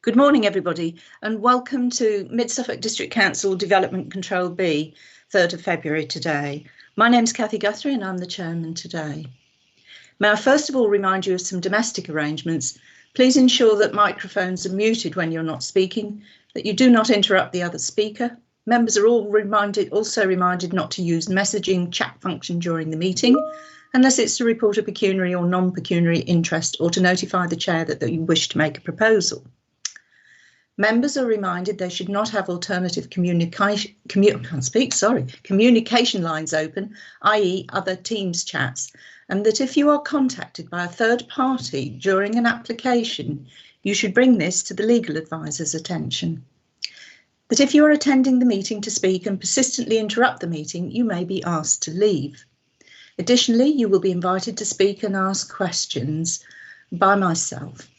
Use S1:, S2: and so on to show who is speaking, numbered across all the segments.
S1: Good morning, everybody, and welcome to Mid-Suffolk District Council Development Control B, 3rd of February today. My name's Cathy Guthrie and I'm the chairman today. May I first of all remind you of some domestic arrangements. Please ensure that microphones are muted when you're not speaking, that you do not interrupt the other speaker. Members are also reminded not to use messaging chat function during the meeting, unless it's to report a pecuniary or non-pecuniary interest or to notify the chair that you wish to make a proposal. Members are reminded they should not have alternative communication lines open, i.e. other Teams chats, and that if you are contacted by a third party during an application, you should bring this to the legal advisor's attention. That if you are attending the meeting to speak and persistently interrupt the meeting, you may be asked to leave. Additionally, you will be invited to speak and ask questions by myself.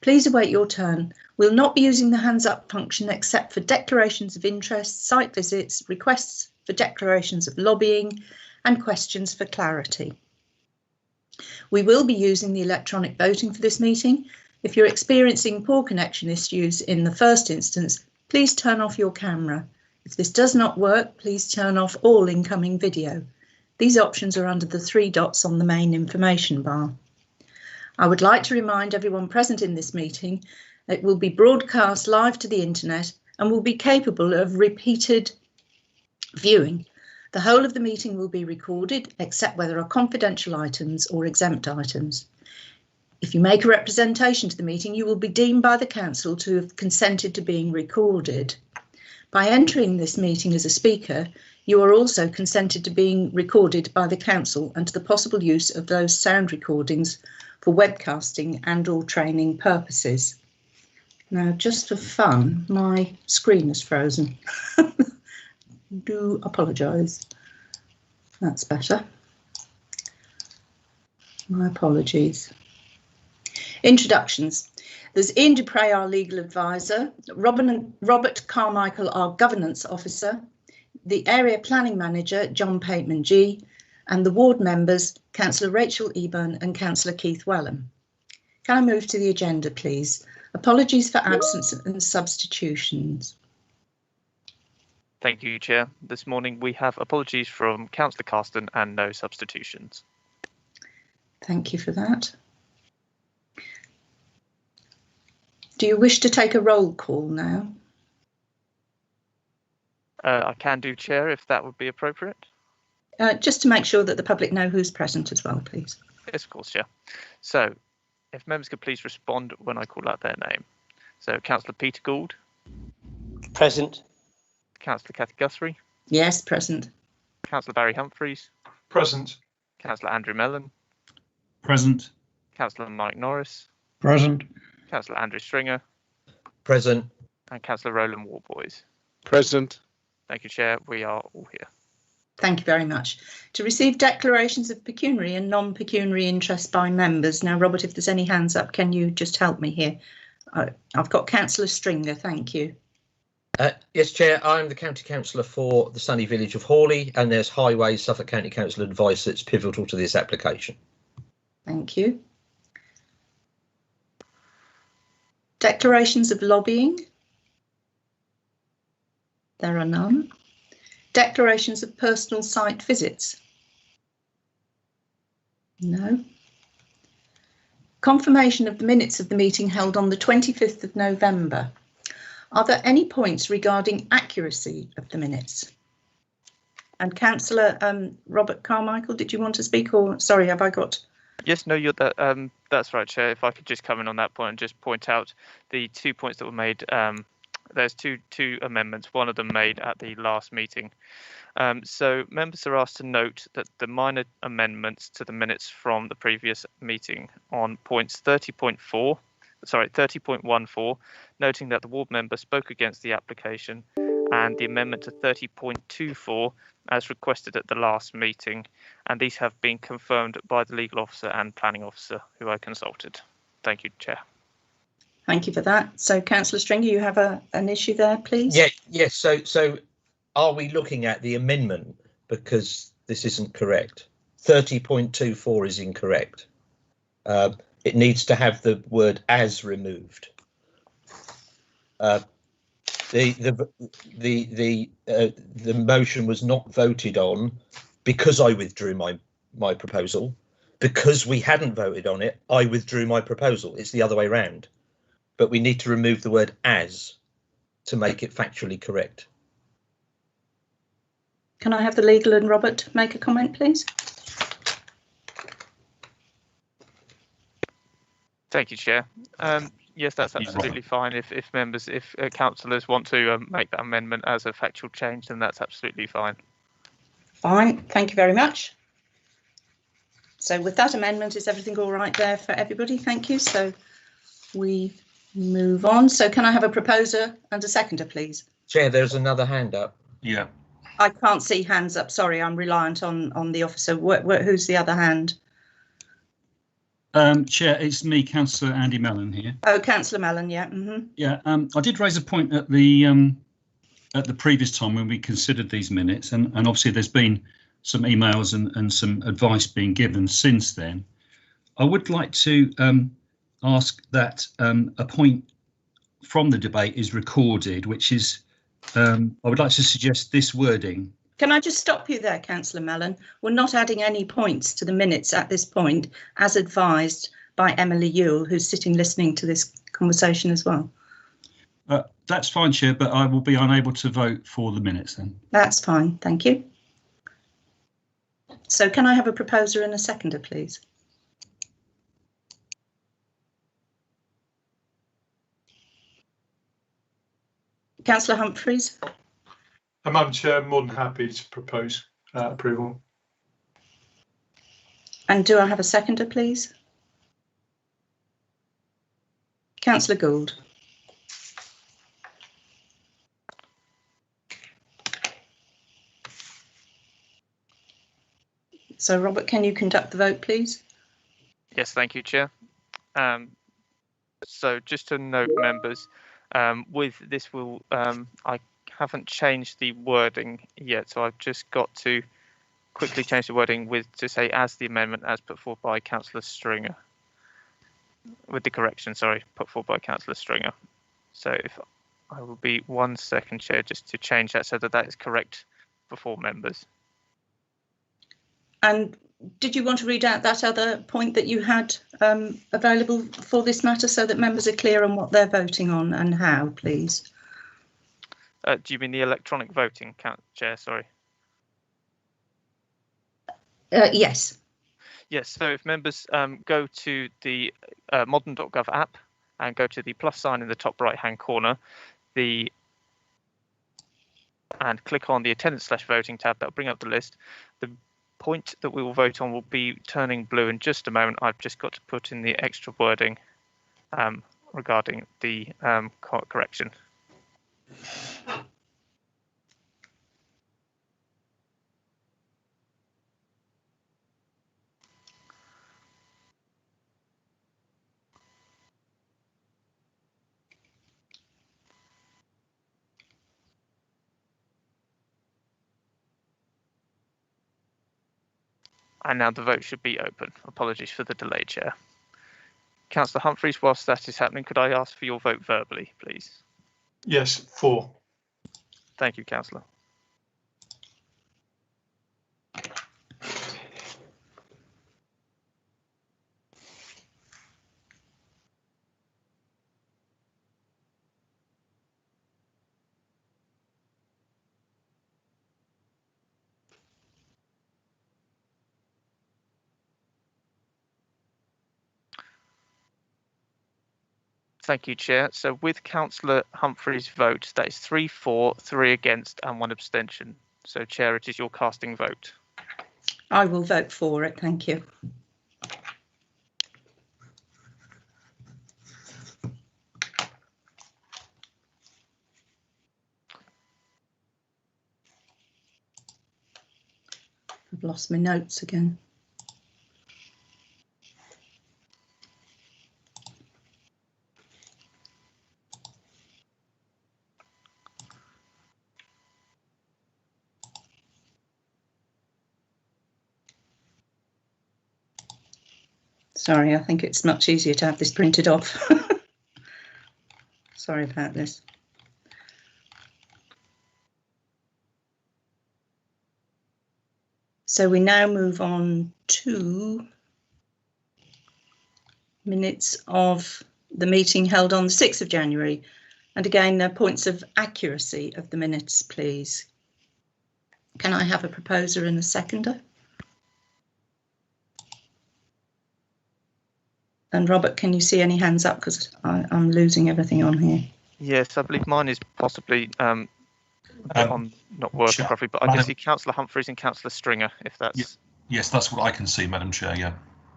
S1: Please await your turn. We'll not be using the hands up function except for declarations of interest, site visits, requests for declarations of lobbying and questions for clarity. We will be using the electronic voting for this meeting. If you're experiencing poor connection issues in the first instance, please turn off your camera. If this does not work, please turn off all incoming video. These options are under the 3 dots on the main information bar. I would like to remind everyone present in this meeting it will be broadcast live to the internet and will be capable of repeated viewing. The whole of the meeting will be recorded, except where there are confidential items or exempt items. If you make a representation to the meeting, you will be deemed by the council to have consented to being recorded. By entering this meeting as a speaker, you are also consented to being recorded by the council and to the possible use of those sound recordings for webcasting and or training purposes. Now, just for fun, my screen is frozen. Do apologise. That's better. My apologies. Introductions. There's Ian Dupre, our legal advisor, Robert Carmichael, our governance officer, the area planning manager, John Pateman G, and the ward members, Councillor Rachel Eburn and Councillor Keith Wellham. Can I move to the agenda, please? Apologies for absence and substitutions.
S2: Thank you, Chair. This morning we have apologies from Councillor Carston and no substitutions.
S1: Thank you for that. Do you wish to take a roll call now?
S2: I can do, Chair, if that would be appropriate.
S1: Just to make sure that the public know who's present as well, please.
S2: Yes, of course, Chair. So, if members could please respond when I call out their name. So, Councillor Peter Gould.
S3: Present.
S2: Councillor Cathy Guthrie.
S1: Yes, present.
S2: Councillor Barry Humphreys.
S4: Present.
S2: Councillor Andrew Mellon.
S4: Present.
S2: Councillor Mike Norris.
S4: Present.
S2: Councillor Andrew Stringer.
S3: Present.
S2: And Councillor Roland Warboys.
S5: Present.
S2: Thank you, Chair. We are all here.
S1: Thank you very much. To receive declarations of pecuniary and non-pecuniary interest by members. Now, Robert, if there's any hands up, can you just help me here? I've got Councillor Stringer, thank you.
S3: Yes, Chair, I'm the County Councillor for the sunny village of Haughley, and there's Highways Suffolk County Council advice that's pivotal to this application.
S1: Thank you. Declarations of lobbying. There are none. Declarations of personal site visits. No. Confirmation of the minutes of the meeting held on the 25th of November. Are there any points regarding accuracy of the minutes? And Councillor Robert Carmichael, did you want to speak, or sorry, have I got?
S2: Yes, no, that's right, Chair. If I could just come in on that point and just point out the 2 points that were made. There's two amendments, one of them made at the last meeting. So members are asked to note that the minor amendments to the minutes from the previous meeting on points 30.14, noting that the ward member spoke against the application, and the amendment to 30.24 as requested at the last meeting, and these have been confirmed by the legal officer and planning officer who I consulted. Thank you, Chair.
S1: Thank you for that. So, Councillor Stringer, you have an issue there, please?
S3: Yes. So are we looking at the amendment, because this isn't correct? 30.24 is incorrect. It needs to have the word as removed. The motion was not voted on because I withdrew my proposal. Because we hadn't voted on it, I withdrew my proposal. It's the other way round. But we need to remove the word as to make it factually correct.
S1: Can I have the legal and Robert make a comment, please?
S2: Thank you, Chair. Yes, that's absolutely fine. If councillors want to make that amendment as a factual change, then that's absolutely fine.
S1: Fine, thank you very much. So with that amendment, is everything all right there for everybody? Thank you. So we move on. So can I have a proposer and a seconder, please?
S3: Chair, there's another hand up.
S4: Yeah.
S1: I can't see hands up. Sorry, I'm reliant on the officer. Who's the other hand?
S4: Chair, it's me, Councillor Andy Mellon here.
S1: Oh, Councillor Mellon, yeah.
S4: Yeah, I did raise a point at the previous time when we considered these minutes, and obviously there's been some emails and some advice being given since then. I would like to ask that a point from the debate is recorded, which is, I would like to suggest this wording.
S1: Can I just stop you there, Councillor Mellon? We're not adding any points to the minutes at this point, as advised by Emily Ewell, who's sitting listening to this conversation as well.
S4: That's fine, Chair, but I will be unable to vote for the minutes then.
S1: That's fine, thank you. So can I have a proposer and a seconder, please? Councillor Humphreys.
S5: Madam Chair, more than happy to propose approval.
S1: And do I have a seconder, please? Councillor Gould. So, Robert, can you conduct the vote, please?
S2: Yes, thank you, Chair. So just to note, members, with this I haven't changed the wording yet, so I've just got to quickly change the wording to say as the amendment as put forward by Councillor Stringer. With the correction, sorry, put forward by Councillor Stringer. So if I will be 1 second, Chair, just to change that so that is correct before members.
S1: And did you want to read out that other point that you had available for this matter so that members are clear on what they're voting on and how, please?
S2: Do you mean the electronic voting, Chair? Sorry.
S1: Yes.
S2: Yes, so if members go to the modern.gov app and go to the plus sign in the top right hand corner, and click on the attendance/voting tab, that'll bring up the list. The point that we will vote on will be turning blue in just a moment. I've just got to put in the extra wording regarding the correction. And now the vote should be open. Apologies for the delay, Chair. Councillor Humphreys, whilst that is happening, could I ask for your vote verbally, please?
S5: Yes, 4.
S2: Thank you, Councillor. Thank you, Chair. So with Councillor Humphreys' vote, that is 3 for, 3 against and 1 abstention. So, Chair, it is your casting vote.
S1: I will vote for it, thank you. I've lost my notes again. Sorry, I think it's much easier to have this printed off. Sorry about this. So we now move on to minutes of the meeting held on the 6th of January. And again, points of accuracy of the minutes, please. Can I have a proposer and a seconder? And Robert, can you see any hands up? Because I'm losing everything on here.
S2: Yes, I believe mine is possibly not working properly, but I can see Councillor Humphreys and Councillor Stringer, if that's...
S6: Yes, that's what I can see, Madam Chair, yeah.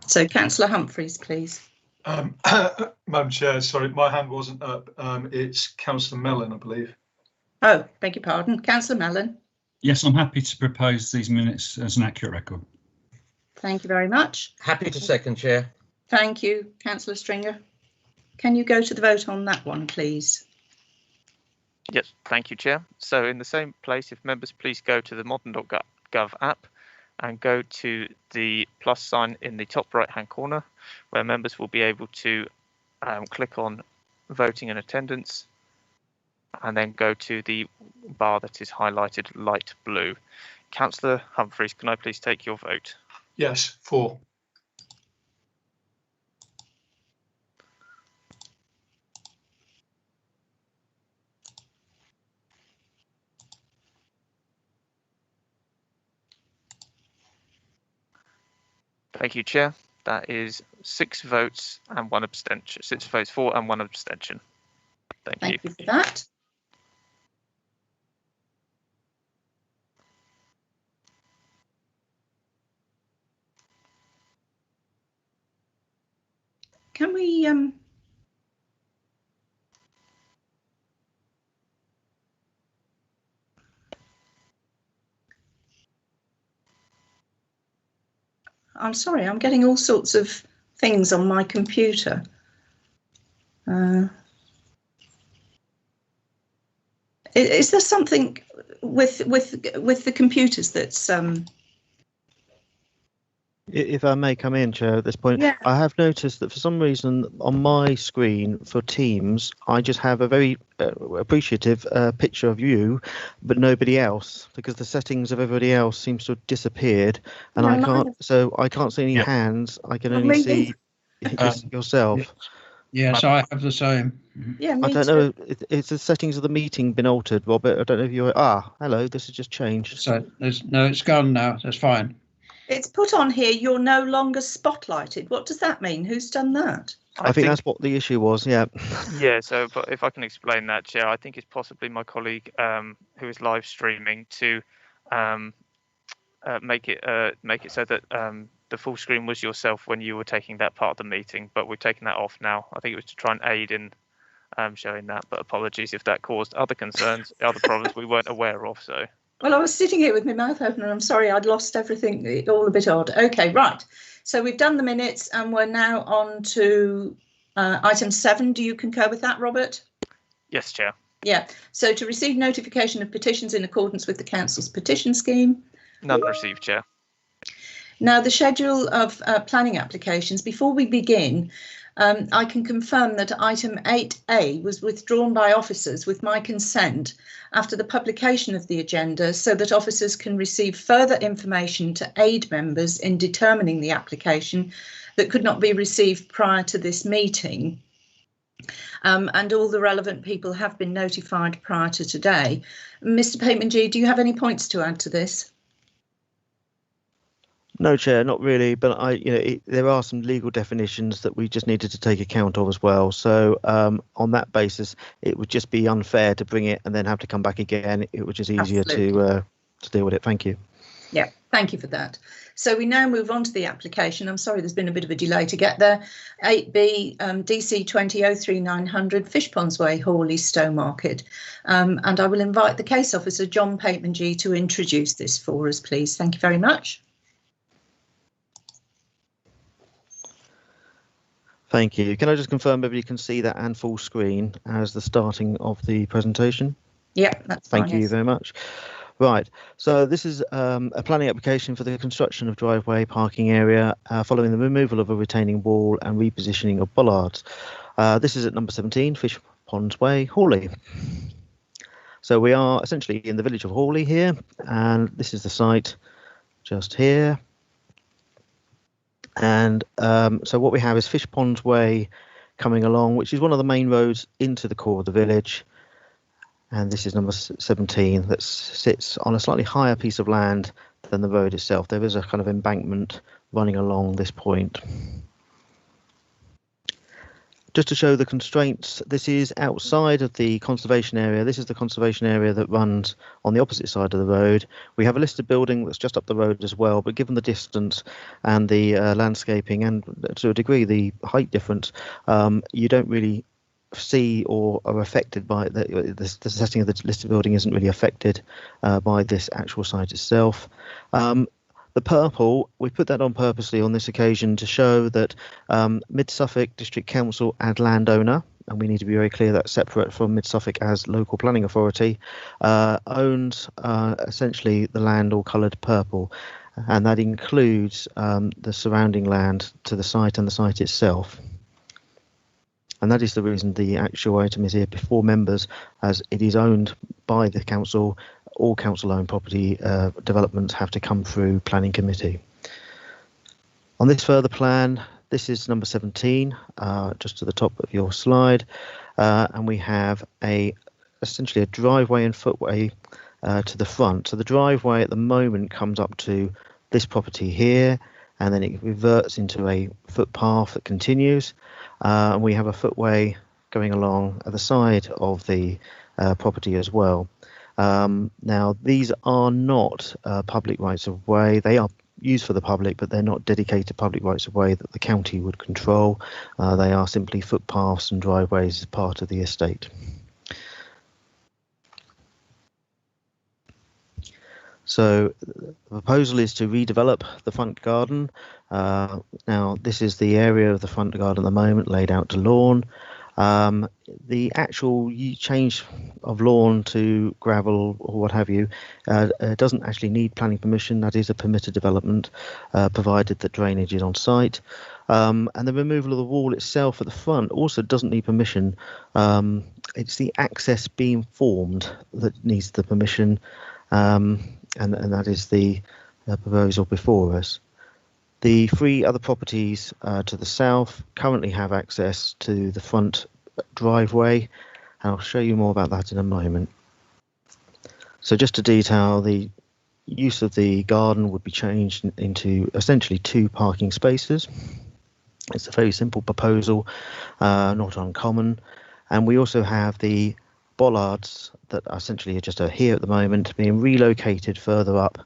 S1: So Councillor Humphreys, please.
S5: Madam Chair, sorry, my hand wasn't up. It's Councillor Mellon, I believe.
S1: Oh, beg your pardon. Councillor Mellon.
S4: Yes, I'm happy to propose these minutes as an accurate record.
S1: Thank you very much.
S3: Happy to second, Chair.
S1: Thank you, Councillor Stringer. Can you go to the vote on that one, please?
S2: Yes, thank you, Chair. So in the same place, if members please go to the modern.gov app and go to the plus sign in the top right-hand corner, where members will be able to click on voting and attendance, and then go to the bar that is highlighted light blue. Councillor Humphreys, can I please take your vote?
S5: Yes, 4.
S2: Thank you, Chair. That is 6 votes and 1 abstention. 6 votes for and 1 abstention. Thank you
S1: for that. Can we I'm sorry, I'm getting all sorts of things on my computer. Is there something with the computers that's
S7: If I may come in, Chair, at this point,
S1: Yeah.
S7: I have noticed that for some reason on my screen for Teams, I just have a very appreciative picture of you, but nobody else, because the settings of everybody else seems to have disappeared, and I can't see any hands. I can only see yourself.
S8: Yes, I have the same.
S1: Yeah,
S7: I don't know. It's the settings of the meeting been altered, Robert. I don't know if you're. Hello. This has just changed.
S8: So it's gone now. That's fine.
S1: It's put on here, you're no longer spotlighted. What does that mean? Who's done that?
S7: I think that's what the issue was, yeah.
S2: Yeah, so but if I can explain that, Chair, I think it's possibly my colleague who is live streaming to make it so that the full screen was yourself when you were taking that part of the meeting, but we've taken that off now. I think it was to try and aid in showing that, but apologies if that caused other concerns, other problems we weren't aware of, so...
S1: Well, I was sitting here with my mouth open and I'm sorry, I'd lost everything, all a bit odd. OK, right. So we've done the minutes and we're now on to item 7. Do you concur with that, Robert?
S2: Yes, Chair.
S1: Yeah. So to receive notification of petitions in accordance with the Council's petition scheme.
S2: None received, Chair.
S1: Now, the schedule of planning applications, before we begin, I can confirm that item 8A was withdrawn by officers with my consent after the publication of the agenda so that officers can receive further information to aid members in determining the application that could not be received prior to this meeting. And all the relevant people have been notified prior to today. Mr. Pateman-G, do you have any points to add to this?
S7: No, Chair, not really, but there are some legal definitions that we just needed to take account of as well. So on that basis, it would just be unfair to bring it and then have to come back again. It was just easier to deal with it. Thank you.
S1: Yeah, thank you for that. So we now move on to the application. I'm sorry, there's been a bit of a delay to get there. 8B, DC 20-03900, Fishponds Way, Haughley, Stowmarket. And I will invite the case officer, John Pateman-G, to introduce this for us, please. Thank you very much.
S7: Thank you. Can I just confirm everybody can see that and full screen as the starting of the presentation?
S1: Yeah, that's fine.
S7: Thank you very much. Right, so this is a planning application for the construction of driveway parking area following the removal of a retaining wall and repositioning of bollards. This is at number 17, Ponds Way, Haughley. So we are essentially in the village of Haughley here, and this is the site just here. And so what we have is Fish Ponds Way coming along, which is one of the main roads into the core of the village. And this is number 17 that sits on a slightly higher piece of land than the road itself. There is a kind of embankment running along this point. Just to show the constraints, this is outside of the conservation area. This is the conservation area that runs on the opposite side of the road. We have a listed building that's just up the road as well, but given the distance and the landscaping and to a degree the height difference, you don't really see or are affected by the setting of the listed building isn't really affected by this actual site itself. The purple, we put that on purposely on this occasion to show that Mid Suffolk District Council and landowner, and we need to be very clear that's separate from Mid Suffolk as local planning authority, owns essentially the land all coloured purple, and that includes the surrounding land to the site and the site itself. And that is the reason the actual item is here before members, as it is owned by the council. All council-owned property developments have to come through planning committee. On this further plan, this is number 17, just to the top of your slide, and we have essentially a driveway and footway to the front. So the driveway at the moment comes up to this property here, and then it reverts into a footpath that continues, and we have a footway going along at the side of the property as well. Now, these are not public rights of way. They are used for the public, but they're not dedicated public rights of way that the county would control. They are simply footpaths and driveways as part of the estate. So the proposal is to redevelop the front garden. Now, this is the area of the front garden at the moment laid out to lawn. The actual change of lawn to gravel or what have you doesn't actually need planning permission. That is a permitted development, provided that drainage is on site. And the removal of the wall itself at the front also doesn't need permission. It's the access being formed that needs the permission, and that is the proposal before us. The 3 other properties to the south currently have access to the front driveway, and I'll show you more about that in a moment. So just to detail, the use of the garden would be changed into essentially 2 parking spaces. It's a very simple proposal, not uncommon. And we also have the bollards that essentially are just here at the moment being relocated further up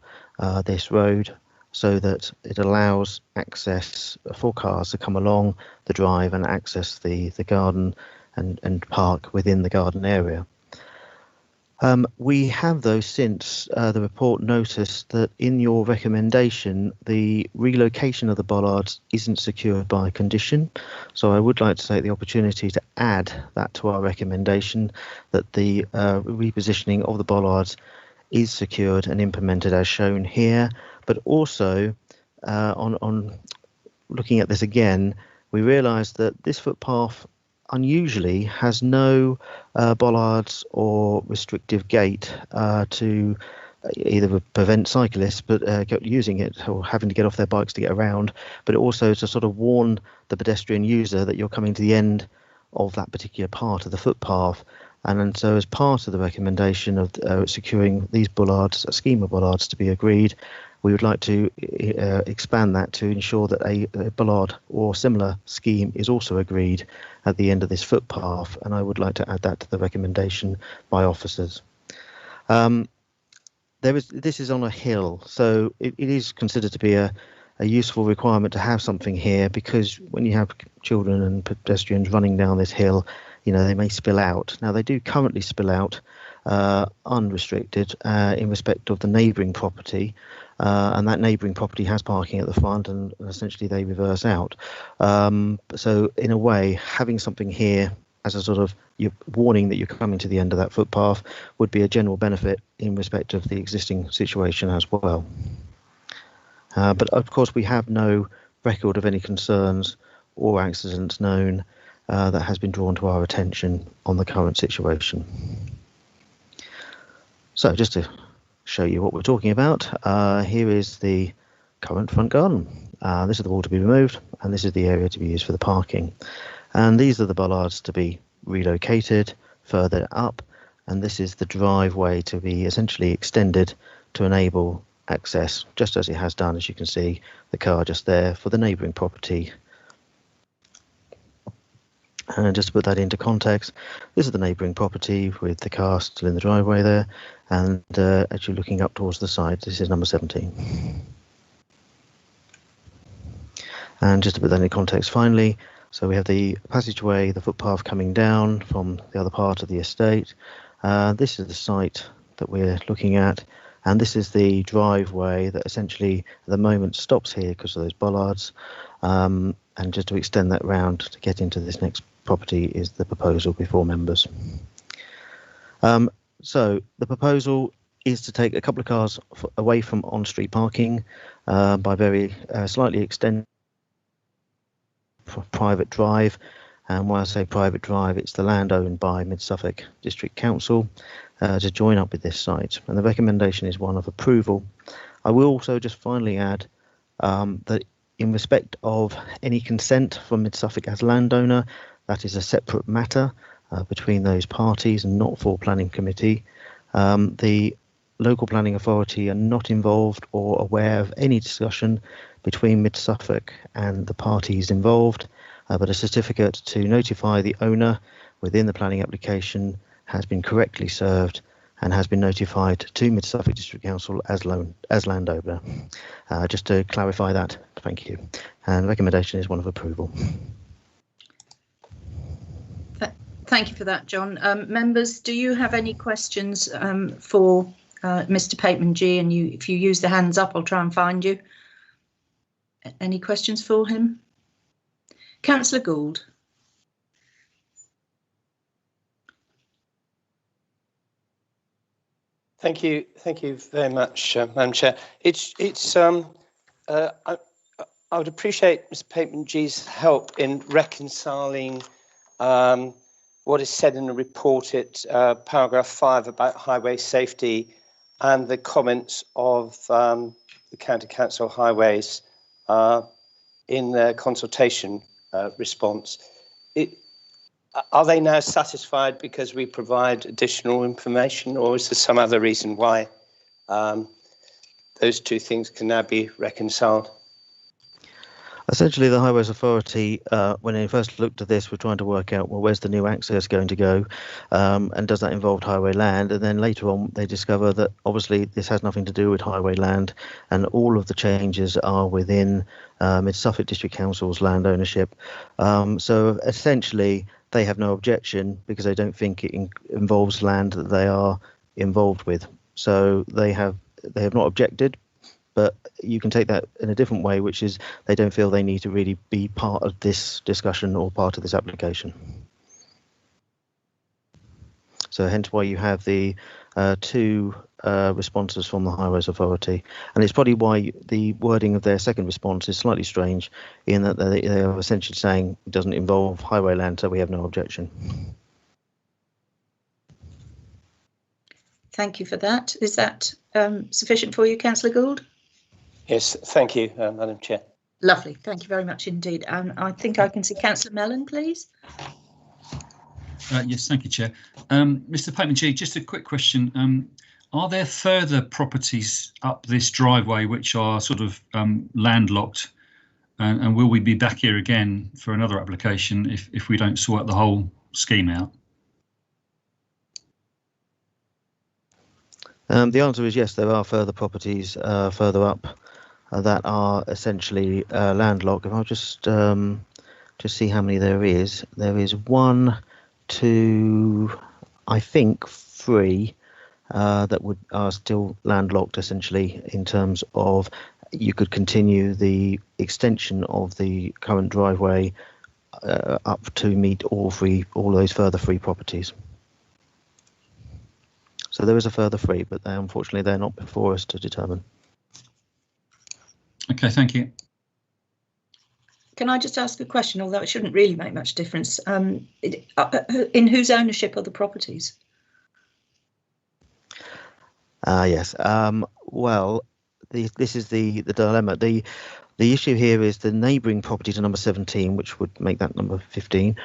S7: this road, so that it allows access for cars to come along the drive and access the garden and park within the garden area. We have, though, since the report noticed that in your recommendation, the relocation of the bollards isn't secured by condition. So I would like to take the opportunity to add that to our recommendation, that the repositioning of the bollards is secured and implemented as shown here. But also, on looking at this again, we realised that this footpath unusually has no bollards or restrictive gate to either prevent cyclists but using it or having to get off their bikes to get around, but also to sort of warn the pedestrian user that you're coming to the end of that particular part of the footpath. And so as part of the recommendation of securing these bollards, a scheme of bollards to be agreed, we would like to expand that to ensure that a bollard or similar scheme is also agreed at the end of this footpath, and I would like to add that to the recommendation by officers. This is on a hill, so it is considered to be a useful requirement to have something here, because when you have children and pedestrians running down this hill, you know, they may spill out. Now, they do currently spill out unrestricted in respect of the neighbouring property, and that neighbouring property has parking at the front, and essentially they reverse out. So in a way, having something here as a sort of warning that you're coming to the end of that footpath would be a general benefit in respect of the existing situation as well. But of course, we have no record of any concerns or accidents known that has been drawn to our attention on the current situation. So just to show you what we're talking about, here is the current front garden. This is the wall to be removed, and this is the area to be used for the parking. And these are the bollards to be relocated further up, and this is the driveway to be essentially extended to enable access, just as it has done, as you can see, the car just there for the neighbouring property. And just to put that into context, this is the neighbouring property with the car still in the driveway there, and actually looking up towards the side, this is number 17. And just to put that in context finally, so we have the passageway, the footpath coming down from the other part of the estate. This is the site that we're looking at, and this is the driveway that essentially at the moment stops here because of those bollards. And just to extend that round to get into this next property is the proposal before members. So the proposal is to take a couple of cars away from on-street parking by very slightly extend private drive. And when I say private drive, it's the land owned by Mid Suffolk District Council to join up with this site. And the recommendation is one of approval. I will also just finally add that in respect of any consent from Mid Suffolk as landowner, that is a separate matter between those parties and not for planning committee. The local planning authority are not involved or aware of any discussion between Mid Suffolk and the parties involved, but a certificate to notify the owner within the planning application has been correctly served and has been notified to Mid Suffolk District Council as landowner. Just to clarify that, thank you. And recommendation is one of approval.
S1: Thank you for that, John. Members, do you have any questions for Mr. Pateman G? And if you use the hands up, I'll try and find you. Any questions for him? Councillor Gould.
S9: Thank you very much, Madam Chair. I would appreciate Mr. Pateman G's help in reconciling what is said in the report at paragraph 5 about highway safety and the comments of the County Council Highways in their consultation response. Are they now satisfied because we provide additional information, or is there some other reason why those two things can now be reconciled?
S7: Essentially, the Highways Authority, when they first looked at this, were trying to work out, well, where's the new access going to go, and does that involve highway land? And then later on, they discover that obviously this has nothing to do with highway land, and all of the changes are within Mid Suffolk District Council's land ownership. So essentially, they have no objection because they don't think it involves land that they are involved with. So they have not objected. But you can take that in a different way, which is they don't feel they need to really be part of this discussion or part of this application. So hence why you have the two responses from the Highways Authority. And it's probably why the wording of their second response is slightly strange, in that they are essentially saying it doesn't involve highway land, so we have no objection.
S1: Thank you for that. Is that sufficient for you, Councillor Gould?
S9: Yes, thank you, Madam Chair.
S1: Lovely, thank you very much indeed. I think I can see Councillor Mellon, please.
S4: Yes, thank you, Chair. Mr. Pateman G, just a quick question. Are there further properties up this driveway which are sort of landlocked, and will we be back here again for another application if we don't sort the whole scheme out?
S7: The answer is yes, there are further properties further up that are essentially landlocked. If I'll just see how many there is. There is 1, 2, I think 3 that are still landlocked, essentially, in terms of you could continue the extension of the current driveway up to meet all those further 3 properties. So there is a further 3, but unfortunately they're not before us to determine.
S4: Okay, thank you.
S1: Can I just ask a question, although it shouldn't really make much difference? In whose ownership are the properties?
S7: Yes. Well, this is the dilemma. The issue here is the neighbouring property to number 17, which would make that number 15,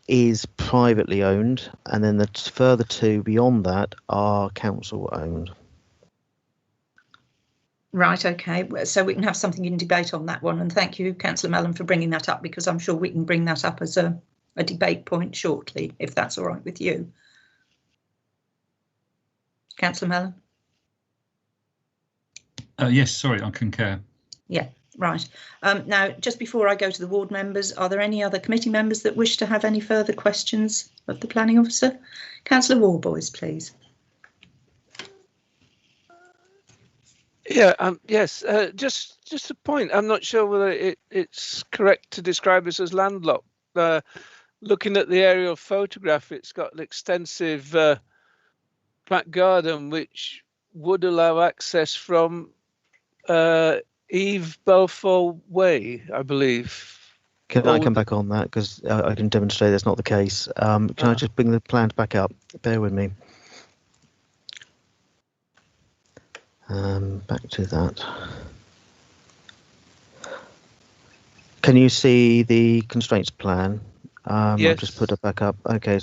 S7: is privately owned, and then the further two beyond that are council owned.
S1: Right, okay, so we can have something in debate on that one, and thank you, Councillor Mellon, for bringing that up, because I'm sure we can bring that up as a debate point shortly, if that's all right with you. Councillor Mellon?
S4: Yes, sorry, I concur.
S1: Yeah, right. Now, just before I go to the ward members, are there any other committee members that wish to have any further questions of the planning officer? Councillor Warboys, please.
S10: Yeah, yes, just a point. I'm not sure whether it's correct to describe this as landlocked. Looking at the aerial photograph, it's got an extensive back garden which would allow access from Eve Balfour Way, I believe.
S7: Can I come back on that, because I can demonstrate that's not the case. Can I just bring the plans back up? Bear with me. Back to that. Can you see the constraints plan?
S10: Yes.
S7: I'll just put it back up. Okay,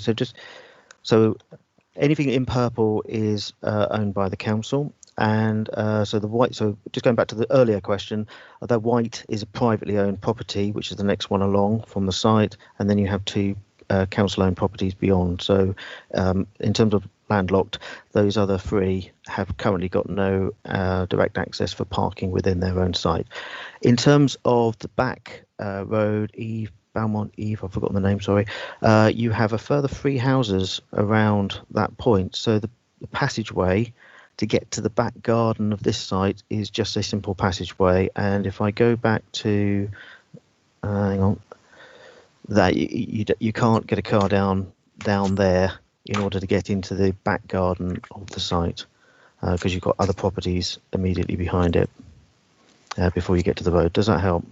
S7: so anything in purple is owned by the council, and so the white. So just going back to the earlier question, the white is a privately owned property, which is the next one along from the site, and then you have two council-owned properties beyond. So in terms of landlocked, those other three have currently got no direct access for parking within their own site. In terms of the back road, Beaumont Eve, I've forgotten the name, sorry, you have a further 3 houses around that point. So the passageway to get to the back garden of this site is just a simple passageway. And if I go back to, hang on, that you can't get a car down there in order to get into the back garden of the site, because you've got other properties immediately behind it before you get to the road. Does that help?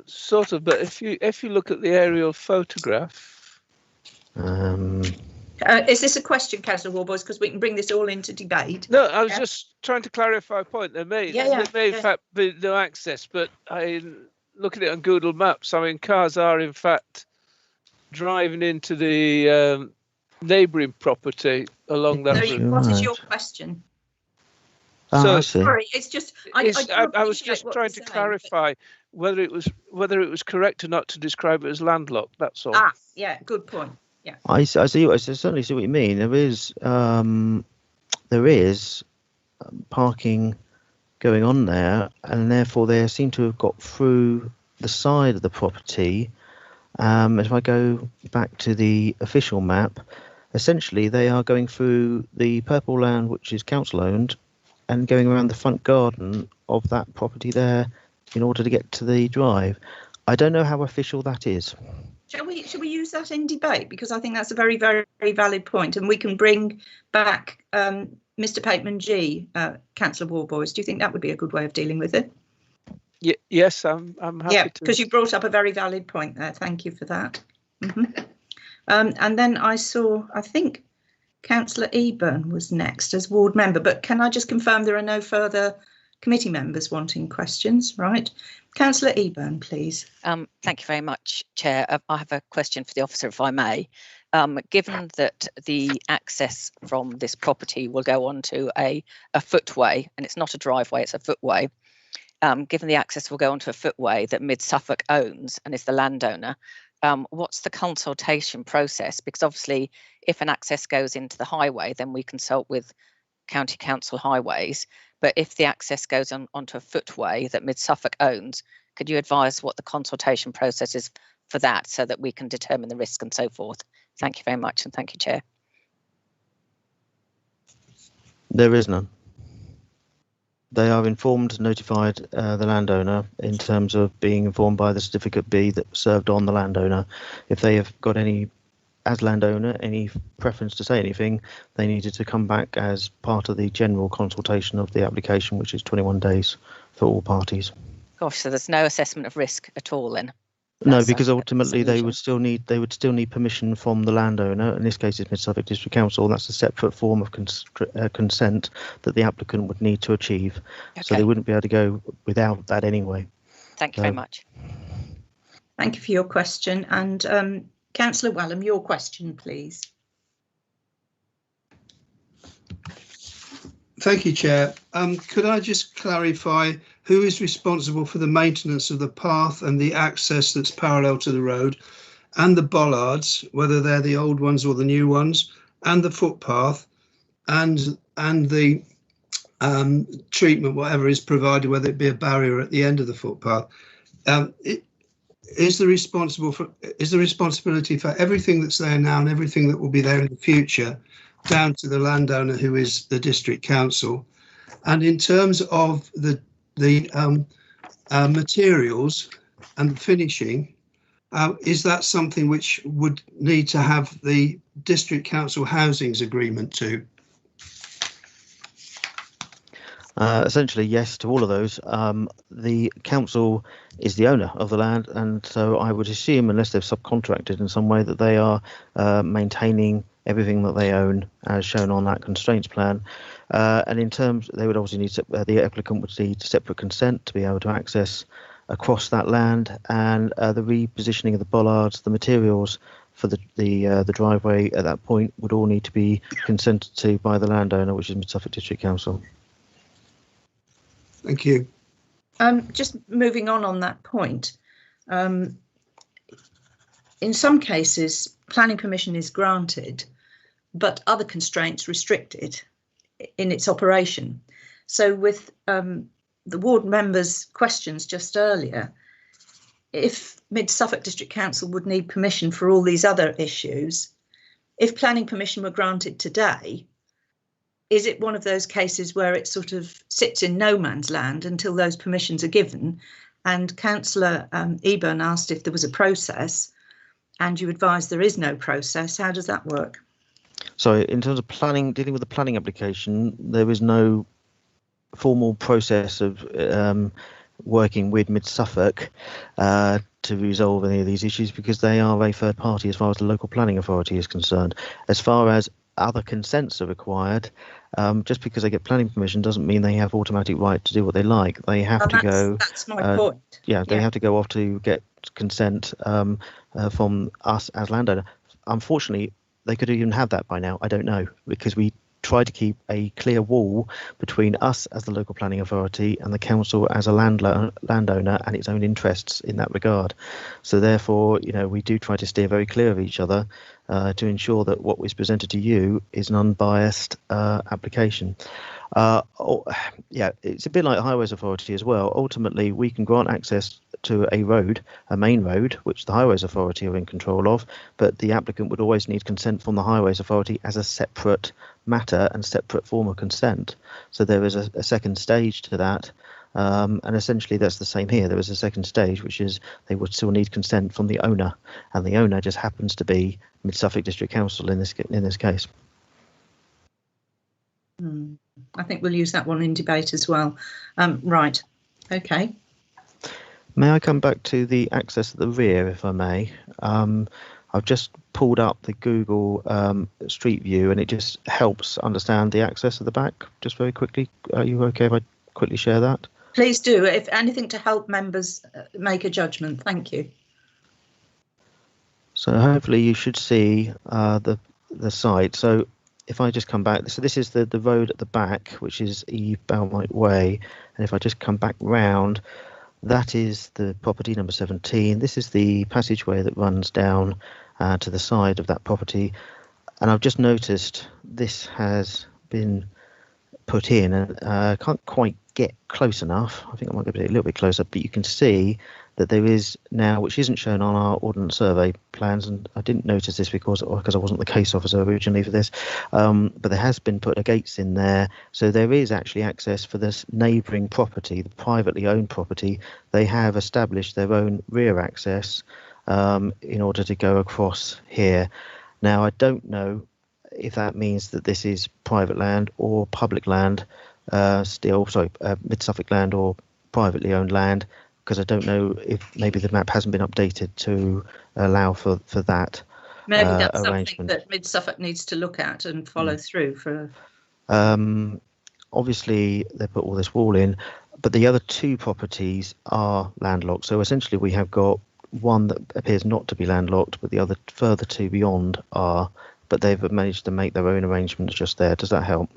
S10: Sort of, but if you look at the aerial photograph.
S1: Is this a question, Councillor Warboys? Because we can bring this all into debate.
S10: No, I was just trying to clarify a point. There may in fact be no access, but look at it on Google Maps. I mean, cars are in fact driving into the neighbouring property along that route.
S1: What is your question?
S10: So,
S1: sorry, it's just
S10: I was just trying to clarify whether it was correct or not to describe it as landlocked. That's all.
S1: Yeah, good point. Yeah,
S7: I certainly see what you mean. There is parking going on there, and therefore they seem to have got through the side of the property. If I go back to the official map, essentially they are going through the purple land, which is council owned, and going around the front garden of that property there in order to get to the drive. I don't know how official that is.
S1: Shall we use that in debate? Because I think that's a very, very, very valid point, and we can bring back Mr. Pateman G, Councillor Warboys. Do you think that would be a good way of dealing with it?
S10: Yes, I'm happy to.
S1: Yeah, because you brought up a very valid point there. Thank you for that. And then I think Councillor Eburn was next as ward member, but can I just confirm there are no further committee members wanting questions, right? Councillor Eburn, please.
S11: Thank you very much, Chair. I have a question for the officer, if I may. Given that the access from this property will go onto a footway, and it's not a driveway, it's a footway, given the access will go onto a footway that Mid Suffolk owns and is the landowner, what's the consultation process? Because obviously, if an access goes into the highway, then we consult with County Council Highways. But if the access goes onto a footway that Mid Suffolk owns, could you advise what the consultation process is for that, so that we can determine the risk and so forth? Thank you very much, and thank you, Chair.
S7: There is none. They are informed, notified the landowner in terms of being informed by the certificate B that served on the landowner. If they have got any, as landowner, any preference to say anything, they needed to come back as part of the general consultation of the application, which is 21 days for all parties.
S11: Gosh, so there's no assessment of risk at all then?
S7: No,
S11: That's
S7: because
S11: a
S7: ultimately they
S11: solution.
S7: would still need permission from the landowner. In this case, it's Mid Suffolk District Council. That's a separate form of consent that the applicant would need to achieve. So they
S11: Okay.
S7: wouldn't be able to go without that anyway.
S11: Thank you very much.
S1: Thank you for your question. And Councillor Wellham, your question, please.
S12: Thank you, Chair. Could I just clarify who is responsible for the maintenance of the path and the access that's parallel to the road, and the bollards, whether they're the old ones or the new ones, and the footpath, and the treatment, whatever is provided, whether it be a barrier at the end of the footpath? Is the responsibility for everything that's there now and everything that will be there in the future down to the landowner, who is the district council? And in terms of the materials and finishing, is that something which would need to have the district council housings agreement to?
S7: Essentially, yes to all of those. The council is the owner of the land, and so I would assume, unless they've subcontracted in some way, that they are maintaining everything that they own as shown on that constraints plan. And in terms, they would obviously need the applicant would need separate consent to be able to access across that land, and the repositioning of the bollards, the materials for the driveway at that point would all need to be consented to by the landowner, which is Mid Suffolk District Council.
S12: Thank you.
S1: Just moving on that point, in some cases planning permission is granted, but other constraints restricted in its operation. So with the ward members' questions just earlier, if Mid Suffolk District Council would need permission for all these other issues, if planning permission were granted today, is it one of those cases where it sort of sits in no man's land until those permissions are given? And Councillor Eburn asked if there was a process, and you advised there is no process. How does that work?
S7: So in terms of planning, dealing with the planning application, there is no formal process of working with Mid Suffolk to resolve any of these issues, because they are a third party as far as the local planning authority is concerned. As far as other consents are required, just because they get planning permission doesn't mean they have automatic right to do what they like. They have to go.
S1: That's my point.
S7: They have to go off to get consent from us as landowner. Unfortunately, they could even have that by now. I don't know, because we try to keep a clear wall between us as the local planning authority and the council as a landowner and its own interests in that regard. So therefore, we do try to steer very clear of each other to ensure that what was presented to you is an unbiased application. It's a bit like Highways Authority as well. Ultimately, we can grant access to a road, a main road, which the Highways Authority are in control of, but the applicant would always need consent from the Highways Authority as a separate matter and separate form of consent. So there is a second stage to that. And essentially that's the same here. There is a second stage, which is they would still need consent from the owner, and the owner just happens to be Mid Suffolk District Council in this case.
S1: I think we'll use that one in debate as well. Right. Okay.
S7: May I come back to the access at the rear, if I may? I've just pulled up the Google Street View, and it just helps understand the access at the back. Just very quickly, are you okay if I quickly share that?
S1: Please do, if anything, to help members make a judgment. Thank you.
S7: So hopefully you should see the site. So if I just come back, so this is the road at the back, which is Eve Balmite Way, and if I just come back round, that is the property number 17. This is the passageway that runs down to the side of that property, and I've just noticed this has been put in, and I can't quite get close enough. I think I might get a little bit closer, but you can see that there is now, which isn't shown on our ordnance survey plans, and I didn't notice this because I wasn't the case officer originally for this, but there has been put a gates in there, so there is actually access for this neighbouring property, the privately owned property. They have established their own rear access in order to go across here. Now I don't know if that means that this is private land or public land, Mid Suffolk land or privately owned land. because I don't know if maybe the map hasn't been updated to allow for that.
S1: Maybe that's
S7: arrangement.
S1: something that Mid Suffolk needs to look at and follow through for.
S7: Obviously, they put all this wall in, but the other two properties are landlocked. So essentially, we have got one that appears not to be landlocked, but the other further two beyond are. But they've managed to make their own arrangements just there. Does that help?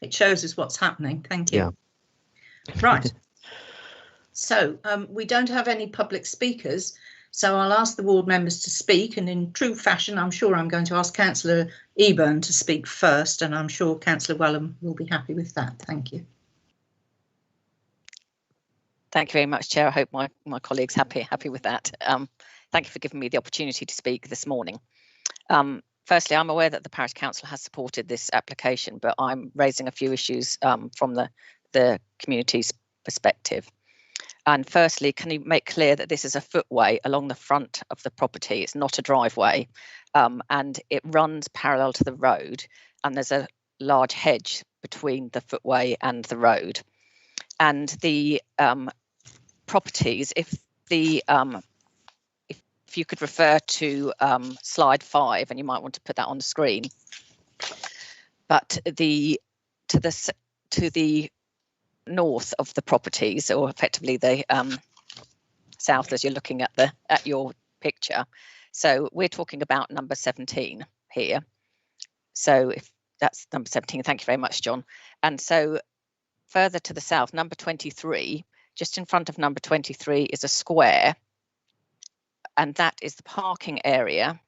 S1: It shows us what's happening. Thank you.
S7: Yeah.
S1: Right. So we don't have any public speakers, so I'll ask the ward members to speak, and in true fashion, I'm sure I'm going to ask Councillor Eburn to speak first, and I'm sure Councillor Wellham will be happy with that. Thank you.
S11: Thank you very much, Chair. I hope my colleagues happy with that. Thank you for giving me the opportunity to speak this morning. Firstly, I'm aware that the Parish Council has supported this application, but I'm raising a few issues from the community's perspective. And firstly, can you make clear that this is a footway along the front of the property? It's not a driveway, and it runs parallel to the road, and there's a large hedge between the footway and the road. And the properties, if you could refer to slide 5, and you might want to put that on the screen. But to the north of the properties, or effectively the south, as you're looking at your picture. So we're talking about number 17 here. So if that's number 17, thank you very much, John. And so further to the south, number 23, just in front of number 23 is a square, and that is the parking area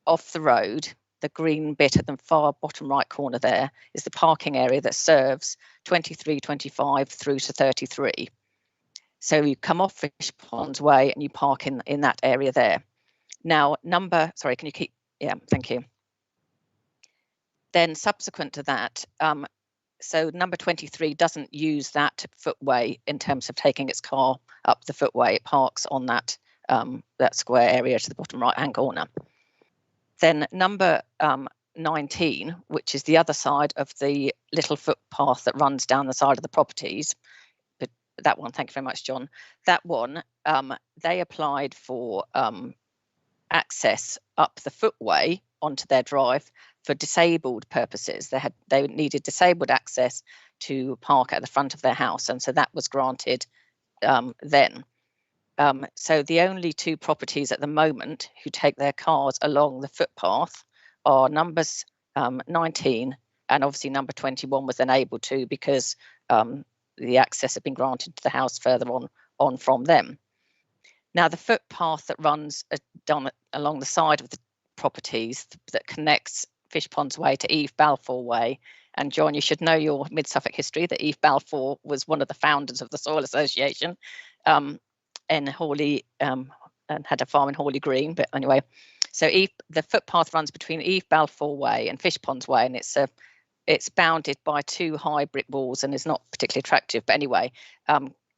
S11: off the road. The green bit at the far bottom right corner there is the parking area that serves 23, 25 through to 33. So you come off Fish Ponds Way and you park in that area there. Now, sorry, can you keep, yeah, thank you. Then subsequent to that, so number 23 doesn't use that footway in terms of taking its car up the footway. It parks on that square area to the bottom right-hand corner. Then number 19, which is the other side of the little footpath that runs down the side of the properties, but that one, thank you very much, John. That one, they applied for access up the footway onto their drive for disabled purposes. They needed disabled access to park at the front of their house, and so that was granted then. So the only two properties at the moment who take their cars along the footpath are numbers 19, and obviously number 21 was then able to because the access had been granted to the house further on from them. Now the footpath that runs down along the side of the properties that connects Fish Ponds Way to Eve Balfour Way, and John, you should know your Mid Suffolk history, that Eve Balfour was one of the founders of the Soil Association in Haughley, and had a farm in Haughley Green. But anyway, so the footpath runs between Eve Balfour Way and Fish Ponds Way, and it's bounded by two high brick walls and is not particularly attractive. But anyway,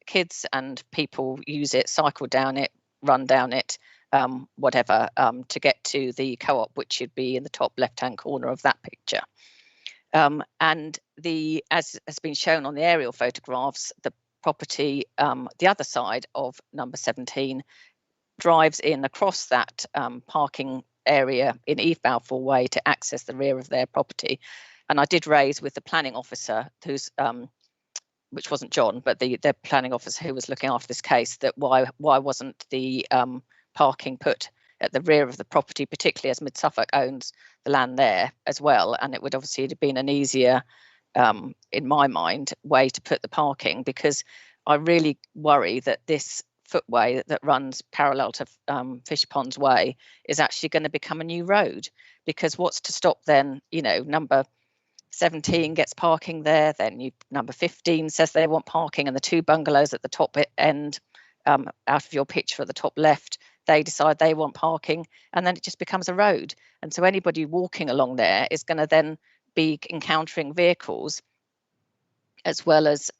S11: kids and people use it, cycle down it, run down it, whatever, to get to the co-op, which should be in the top left-hand corner of that picture. And as has been shown on the aerial photographs, the property, the other side of number 17, drives in across that parking area in Eve Balfour Way to access the rear of their property. And I did raise with the planning officer, who's which wasn't John, but the planning officer who was looking after this case, that why wasn't the parking put at the rear of the property, particularly as Mid Suffolk owns the land there as well, and it would obviously have been an easier, in my mind, way to put the parking, because I really worry that this footway that runs parallel to Fish Ponds Way is actually going to become a new road, because what's to stop then, number 17 gets parking there, then number 15 says they want parking, and the two bungalows at the top end, out of your picture at the top left, they decide they want parking, and then it just becomes a road. And so anybody walking along there is going to then be encountering vehicles, as well as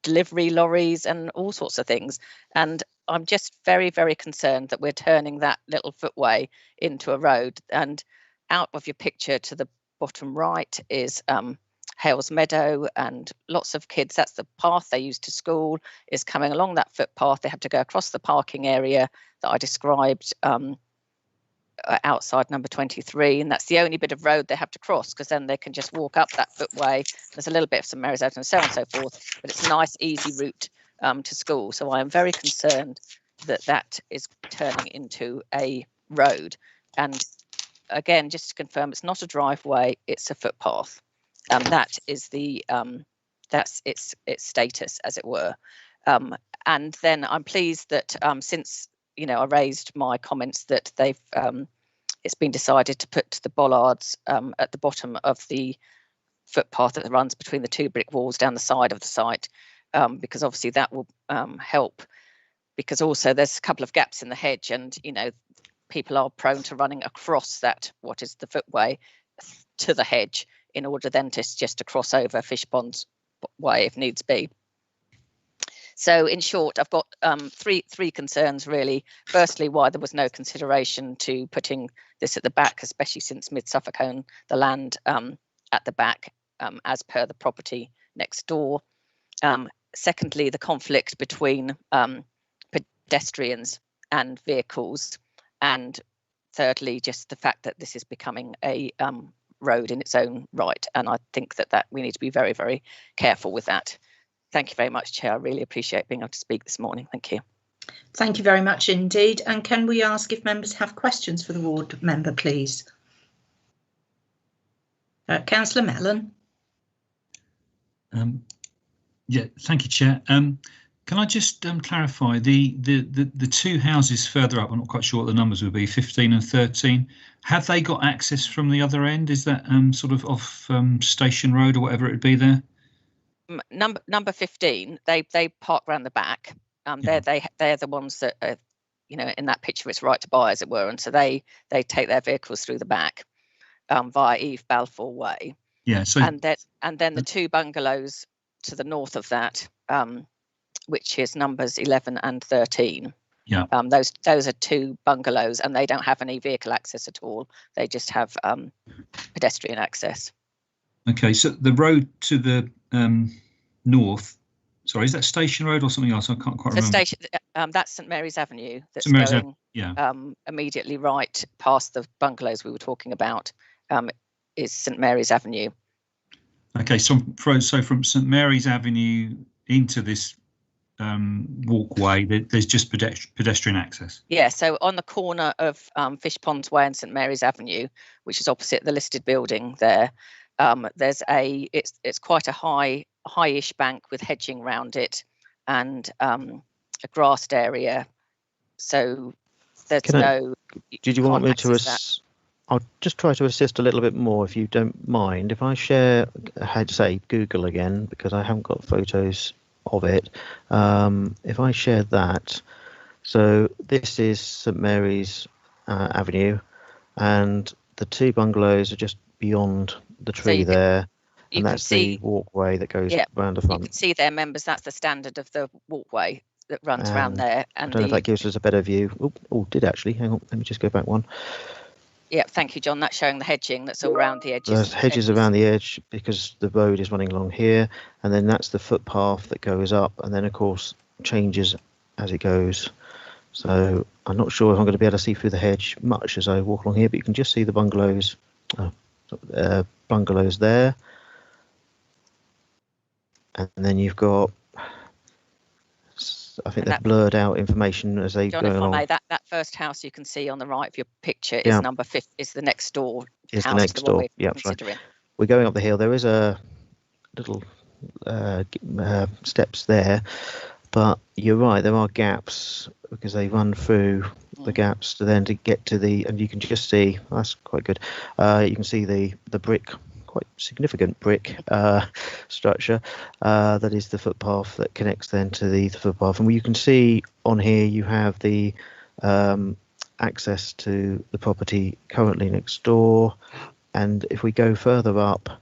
S11: delivery lorries and all sorts of things. And I'm just very, very concerned that we're turning that little footway into a road. And out of your picture to the bottom right is Hales Meadow, and lots of kids, that's the path they use to school, is coming along that footpath. They have to go across the parking area that I described outside number 23, and that's the only bit of road they have to cross, because then they can just walk up that footway. There's a little bit of St Mary's Avenue and so on and so forth, but it's a nice easy route to school. So I am very concerned that that is turning into a road. And again, just to confirm, it's not a driveway, it's a footpath. That is the that's its status, as it were. And then I'm pleased that since I raised my comments that they've it's been decided to put the bollards at the bottom of the footpath that runs between the two brick walls down the side of the site, because obviously that will help, because also there's a couple of gaps in the hedge, and people are prone to running across that, what is the footway, to the hedge, in order then to just to cross over Fish Pond's way if needs be. So in short, I've got three concerns really. Firstly, why there was no consideration to putting this at the back, especially since Mid Suffolk own the land at the back as per the property next door. Secondly, the conflict between pedestrians and vehicles. And thirdly, just the fact that this is becoming a road in its own right. And I think that we need to be very, very careful with that. Thank you very much, Chair. I really appreciate being able to speak this morning. Thank you.
S1: Thank you very much indeed. And can we ask if members have questions for the ward member, please? Councillor Mellon.
S4: Yeah, thank you, Chair. Can I just clarify the two houses further up? I'm not quite sure what the numbers would be, 15 and 13. Have they got access from the other end? Is that sort of off Station Road or whatever it would be there?
S11: Number 15, they park around the back. They're the ones that are, in that picture it's right to buy, as it were, and so they take their vehicles through the back via Eve Balfour Way.
S4: Yeah. So
S11: and then the two bungalows to the north of that, which is numbers 11 and 13.
S4: Yeah.
S11: Those are two bungalows, and they don't have any vehicle access at all. They just have pedestrian access.
S4: Okay, so the road to the north, sorry, is that Station Road or something else? I can't quite remember.
S11: Station, that's St Mary's Avenue. That's
S4: St Mary's
S11: going
S4: yeah.
S11: Immediately right past the bungalows we were talking about. Is St Mary's Avenue.
S4: Okay, so from St Mary's Avenue into this walkway, there's just pedestrian access.
S11: Yeah, so on the corner of Fish Ponds Way and St Mary's Avenue, which is opposite the listed building there, there's it's quite a high-ish bank with hedging around it and a grassed area. So there's
S7: Did you want me to I'll just try to assist a little bit more, if you don't mind. If I share, I'd say Google again, because I haven't got photos of it. If I share that, so this is St Mary's Avenue, and the two bungalows are just beyond the tree there, and that's the walkway that goes around the front.
S11: You can see there, members, that's the standard of the walkway that runs around there. And I
S7: don't know if that gives us a better view. Oh, did actually. Hang on, let me just go back one.
S11: Yeah, thank you, John. That's showing the hedging that's all around the edges.
S7: There's hedges around the edge because the road is running along here, and then that's the footpath that goes up, and then of course changes as it goes. So I'm not sure if I'm going to be able to see through the hedge much as I walk along here, but you can just see the bungalows there, and then you've got, I think they've blurred out information as they
S11: John,
S7: go
S11: if
S7: along.
S11: I may, that first house you can see on the right of your picture is number 5, is the next door.
S7: Is the next door? Yeah, right. We're going up the hill. There is a little steps there, but you're right. There are gaps because they run through the gaps to then to get to the, and you can just see that's quite good. You can see the brick. Quite significant brick structure that is the footpath that connects then to the footpath, and you can see on here you have the access to the property currently next door, and if we go further up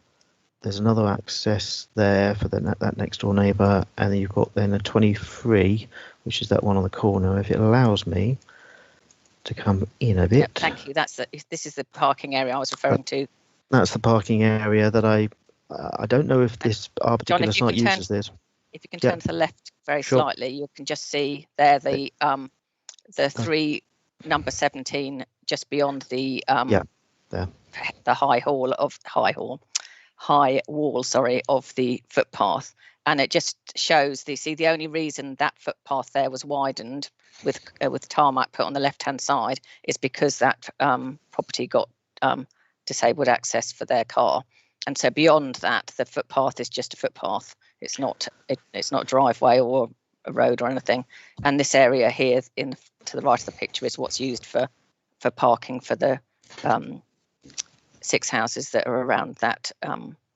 S7: there's another access there for that next door neighbour, and then you've got then a 23, which is that one on the corner. If it allows me to come in a bit.
S11: Yep, thank you. This is the parking area I was referring to.
S7: That's the parking area that I I don't know if our particular
S11: John,
S7: site uses this.
S11: If you can turn to the left very slightly, you can just see there the 3 number 17 just beyond the the high wall of the footpath, and it just shows the only reason that footpath there was widened with tarmac put on the left hand side is because that property got disabled access for their car, and so beyond that the footpath is just a footpath. It's not a driveway or a road or anything, and this area here to the right of the picture is what's used for parking for the 6 houses that are around that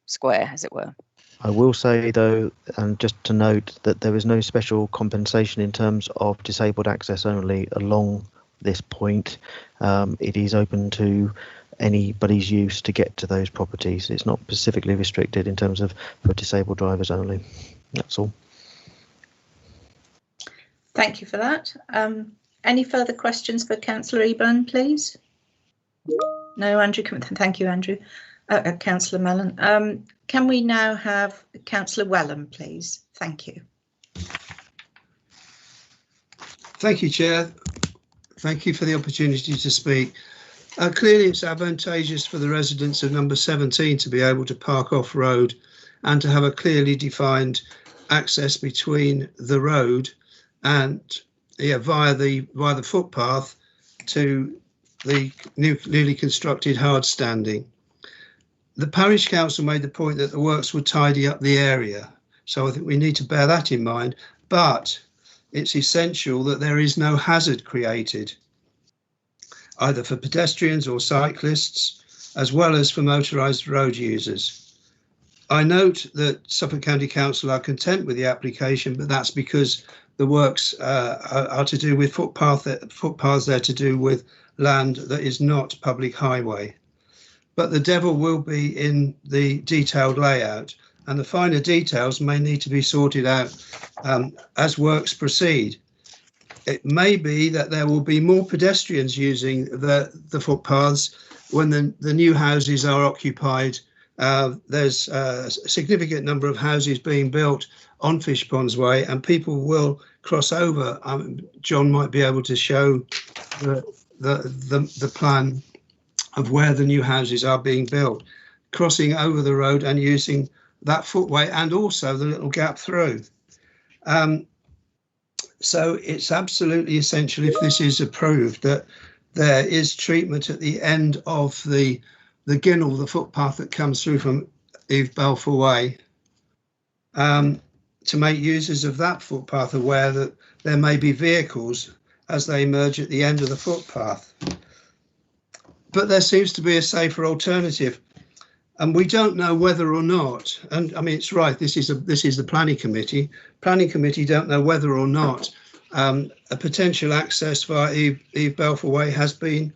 S11: square, as it were.
S7: I will say though, and just to note, that there is no special compensation in terms of disabled access only along this point. It is open to anybody's use to get to those properties. It's not specifically restricted in terms of for disabled drivers only. That's all.
S1: Thank you for that. Any further questions for Councillor Eburn, please? No, Andrew. Thank you, Andrew. Councillor Mellon. Can we now have Councillor Wellham, please? Thank you.
S12: Thank you, Chair. Thank you for the opportunity to speak. Clearly, it's advantageous for the residents of number 17 to be able to park off-road and to have a clearly defined access between the road and via the footpath to the newly constructed hard standing. The parish council made the point that the works would tidy up the area, so I think we need to bear that in mind, but it's essential that there is no hazard created, either for pedestrians or cyclists, as well as for motorised road users. I note that Suffolk County Council are content with the application, but that's because the works are to do with footpaths there to do with land that is not public highway. But the devil will be in the detailed layout, and the finer details may need to be sorted out as works proceed. It may be that there will be more pedestrians using the footpaths when the new houses are occupied. There's a significant number of houses being built on Fishponds Way, and people will cross over. John might be able to show the plan of where the new houses are being built, crossing over the road and using that footway and also the little gap through. So it's absolutely essential, if this is approved, that there is treatment at the end of the Ginnell, the footpath that comes through from Eve Balfour Way, to make users of that footpath aware that there may be vehicles as they emerge at the end of the footpath. But there seems to be a safer alternative, and we don't know whether or not, and I mean, it's right, this is the planning committee. Planning committee don't know whether or not a potential access via Eve Balfour Way has been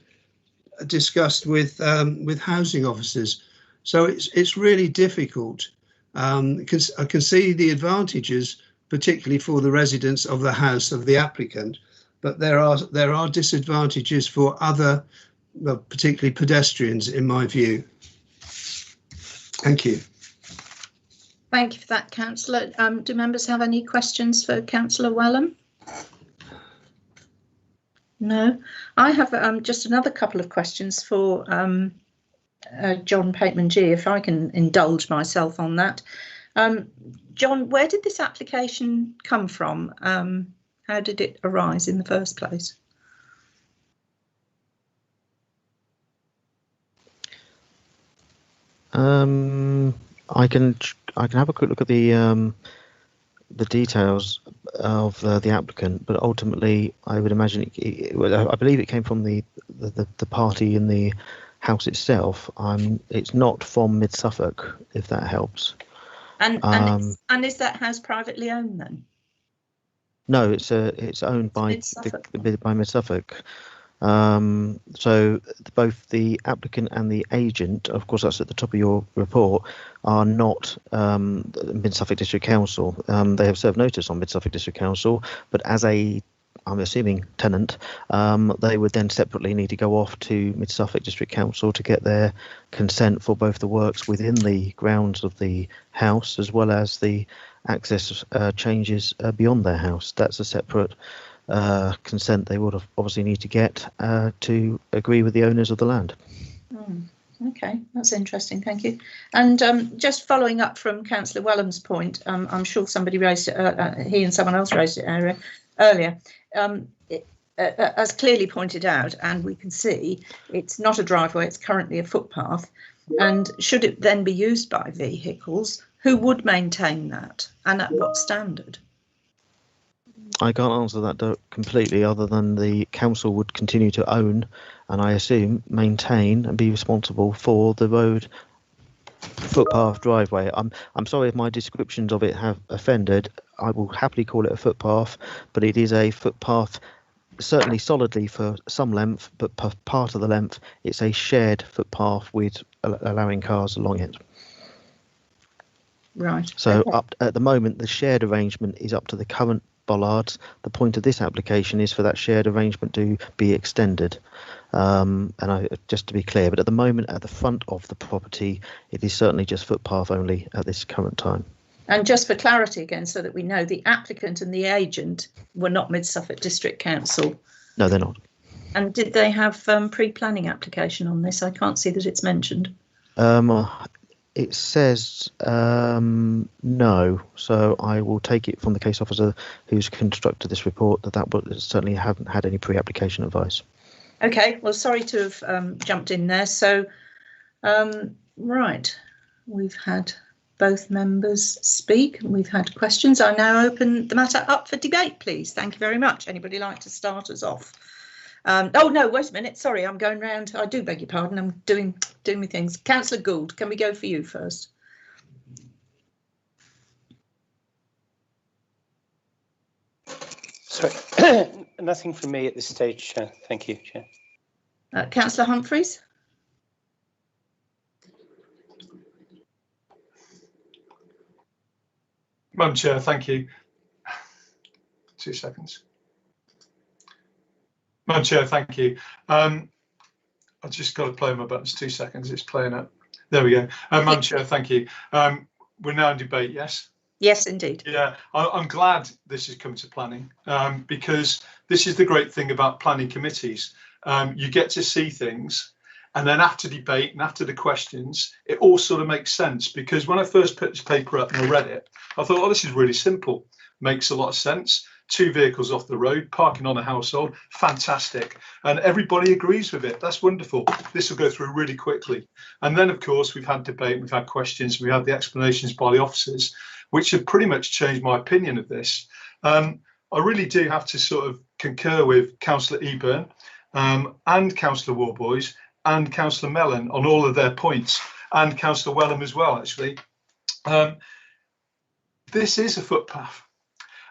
S12: discussed with housing officers. So it's really difficult. I can see the advantages, particularly for the residents of the house of the applicant, but there are disadvantages for other, particularly pedestrians, in my view. Thank you.
S1: Thank you for that, Councillor. Do members have any questions for Councillor Wellham? No. I have just another couple of questions for John Pateman-G, if I can indulge myself on that. John, where did this application come from? How did it arise in the first place?
S7: I can have a quick look at the details of the applicant, but ultimately I would imagine I believe it came from the party in the house itself. It's not from Mid Suffolk, if that helps.
S1: And is that house privately owned then?
S7: No, it's owned by Mid Suffolk. So both the applicant and the agent, of course that's at the top of your report, are not Mid Suffolk District Council. They have served notice on Mid Suffolk District Council, but as a I'm assuming tenant, they would then separately need to go off to Mid Suffolk District Council to get their consent for both the works within the grounds of the house as well as the access changes beyond their house. That's a separate consent they would have obviously need to get to agree with the owners of the land.
S1: Okay, that's interesting, thank you. And just following up from Councillor Welham's point, I'm sure somebody raised it, he and someone else raised it earlier. As clearly pointed out, and we can see, it's not a driveway, it's currently a footpath. And should it then be used by vehicles, who would maintain that and at what standard?
S7: I can't answer that completely, other than the council would continue to own and I assume maintain and be responsible for the road, footpath, driveway. I'm sorry if my descriptions of it have offended. I will happily call it a footpath, but it is a footpath, certainly solidly for some length, but part of the length it's a shared footpath with allowing cars along it.
S1: Right.
S7: So
S1: okay.
S7: up at the moment, the shared arrangement is up to the current bollards. The point of this application is for that shared arrangement to be extended. Just to be clear, but at the moment at the front of the property, it is certainly just footpath only at this current time.
S1: And just for clarity again, so that we know, the applicant and the agent were not Mid Suffolk District Council.
S7: No, they're not.
S1: And did they have pre-planning application on this? I can't see that it's mentioned.
S7: It says no, so I will take it from the case officer who's constructed this report that certainly haven't had any pre-application advice.
S1: Okay, well, sorry to have jumped in there. So, right, we've had both members speak. We've had questions. I now open the matter up for debate, please. Thank you very much. Anybody like to start us off? Oh, no, wait a minute. Sorry, I'm going round. I do beg your pardon. I'm doing my things. Councillor Gould, can we go for you first?
S9: Sorry, nothing from me at this stage, Chair. Thank you, Chair.
S1: Councillor Humphreys?
S5: Madam Chair, thank you. 2 seconds. Madam Chair, thank you. I've just got to play my buttons. 2 seconds. It's playing up. There we go. Madam Chair, thank you. We're now in debate, yes?
S1: Yes, indeed.
S5: Yeah, I'm glad this has come to planning because this is the great thing about planning committees. You get to see things, and then after debate and after the questions, it all sort of makes sense. Because when I first put this paper up and I read it, I thought, oh, this is really simple. Makes a lot of sense. 2 vehicles off the road, parking on a household, fantastic. And everybody agrees with it. That's wonderful. This will go through really quickly. And then, of course, we've had debate, we've had questions, we had the explanations by the officers, which have pretty much changed my opinion of this. I really do have to sort of concur with Councillor Eburn and Councillor Warboys and Councillor Mellon on all of their points, and Councillor Welham as well, actually. This is a footpath.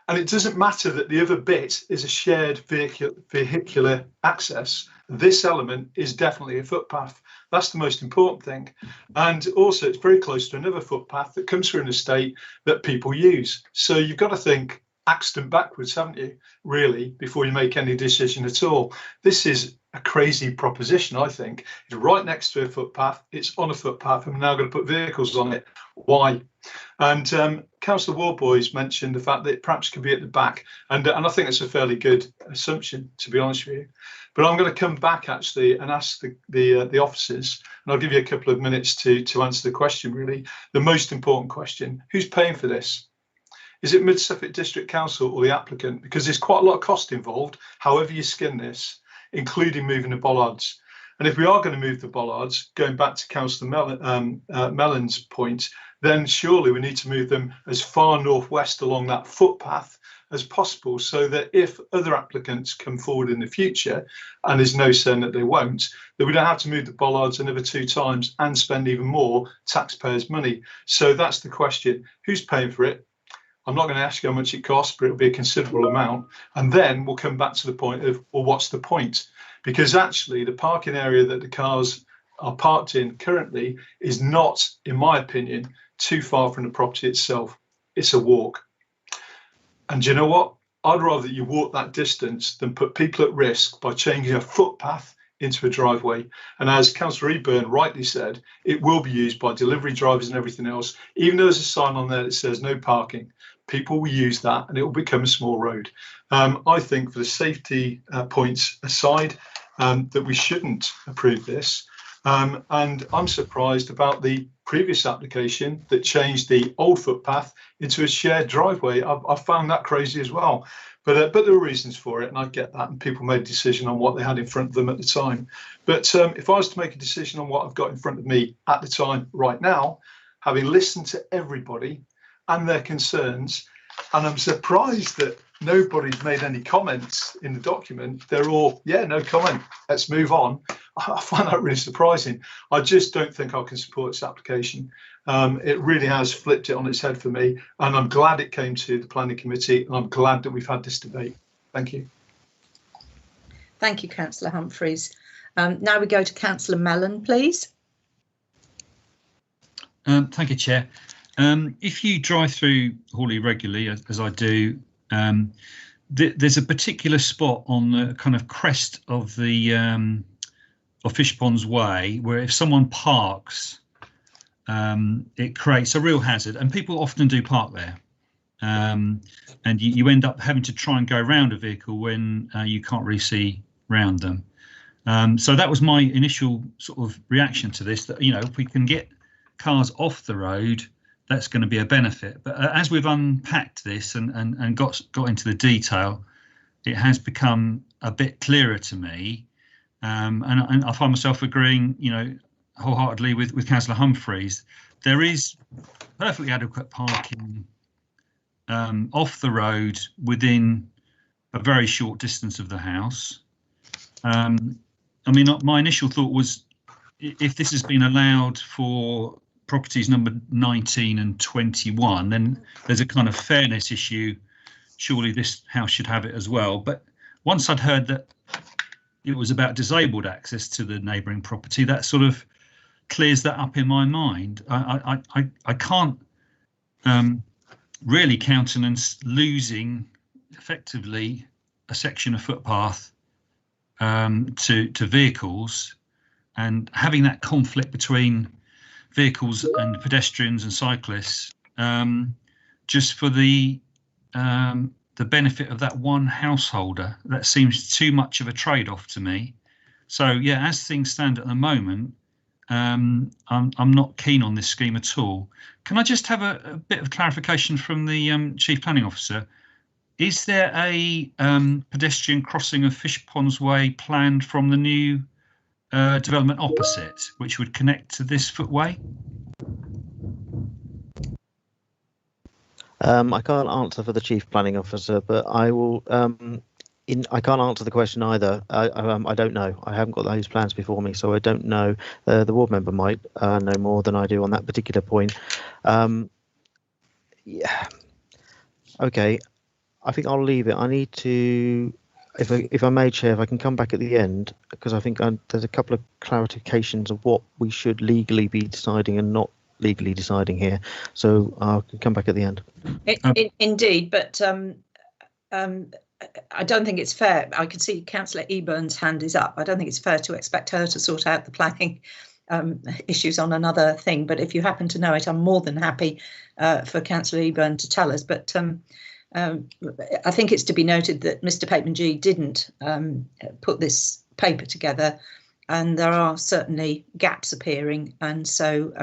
S5: And it doesn't matter that the other bit is a shared vehicular access. This element is definitely a footpath. That's the most important thing. And also, it's very close to another footpath that comes through an estate that people use. So you've got to think accident backwards, haven't you, really, before you make any decision at all. This is a crazy proposition, I think. It's right next to a footpath. It's on a footpath, and we're now going to put vehicles on it. Why? And Councillor Warboys mentioned the fact that it perhaps could be at the back, and I think it's a fairly good assumption, to be honest with you. But I'm going to come back actually and ask the officers, and I'll give you a couple of minutes to answer the question. Really, the most important question: who's paying for this? Is it Mid Suffolk District Council or the applicant? Because there's quite a lot of cost involved, however you skin this, including moving the bollards. And if we are going to move the bollards, going back to Councillor Mellon's point, then surely we need to move them as far northwest along that footpath as possible, so that if other applicants come forward in the future, and there's no saying that they won't, that we don't have to move the bollards another 2 times and spend even more taxpayers' money. So that's the question: who's paying for it? I'm not going to ask you how much it costs, but it'll be a considerable amount. And then we'll come back to the point of, well, what's the point? Because actually the parking area that the cars are parked in currently is not, in my opinion, too far from the property itself. It's a walk. And do you know what? I'd rather that you walk that distance than put people at risk by changing a footpath into a driveway. And as Councillor Eburn rightly said, it will be used by delivery drivers and everything else. Even though there's a sign on there that says no parking, people will use that and it will become a small road. I think for the safety points aside, that we shouldn't approve this. And I'm surprised about the previous application that changed the old footpath into a shared driveway. I found that crazy as well. But there were reasons for it, and I get that. And people made a decision on what they had in front of them at the time. But if I was to make a decision on what I've got in front of me at the time right now, having listened to everybody and their concerns, and I'm surprised that nobody's made any comments in the document. They're all, yeah, no comment, let's move on. I find that really surprising. I just don't think I can support this application. It really has flipped it on its head for me, and I'm glad it came to the planning committee, and I'm glad that we've had this debate. Thank you.
S1: Thank you, Councillor Humphreys. Now we go to Councillor Mellon, please.
S4: Thank you, Chair. If you drive through Haughley regularly, as I do, there's a particular spot on the kind of crest of the of Fishponds Way where if someone parks, it creates a real hazard, and people often do park there, and you end up having to try and go around a vehicle when you can't really see round them. So that was my initial sort of reaction to this, that, you know, if we can get cars off the road, that's going to be a benefit. But as we've unpacked this and got into the detail, it has become a bit clearer to me. And I find myself agreeing, you know, wholeheartedly with Councillor Humphreys. There is perfectly adequate parking off the road within a very short distance of the house. I mean, my initial thought was, if this has been allowed for properties number 19 and 21, then there's a kind of fairness issue. Surely this house should have it as well. But once I'd heard that it was about disabled access to the neighbouring property, that sort of clears that up in my mind. I can't really countenance losing effectively a section of footpath to vehicles, and having that conflict between vehicles and pedestrians and cyclists, just for the benefit of that one householder. That seems too much of a trade-off to me. So yeah, as things stand at the moment, I'm not keen on this scheme at all. Can I just have a bit of clarification from the Chief Planning Officer? Is there a pedestrian crossing of Fishponds Way planned from the new development opposite, which would connect to this footway?
S7: I can't answer for the Chief Planning Officer, but I will. I can't answer the question either. I don't know. I haven't got those plans before me, so I don't know. The ward member might know more than I do on that particular point. Yeah. Okay. I think I'll leave it. I need to, if I may, Chair, if I can come back at the end, because I think there's a couple of clarifications of what we should legally be deciding and not legally deciding here. So I'll come back at the end.
S1: Indeed, but I don't think it's fair. I can see Councillor Eburn's hand is up. I don't think it's fair to expect her to sort out the planning issues on another thing. But if you happen to know it, I'm more than happy for Councillor Eburn to tell us. But I think it's to be noted that Mr. Pateman-G didn't put this paper together, and there are certainly gaps appearing. And so,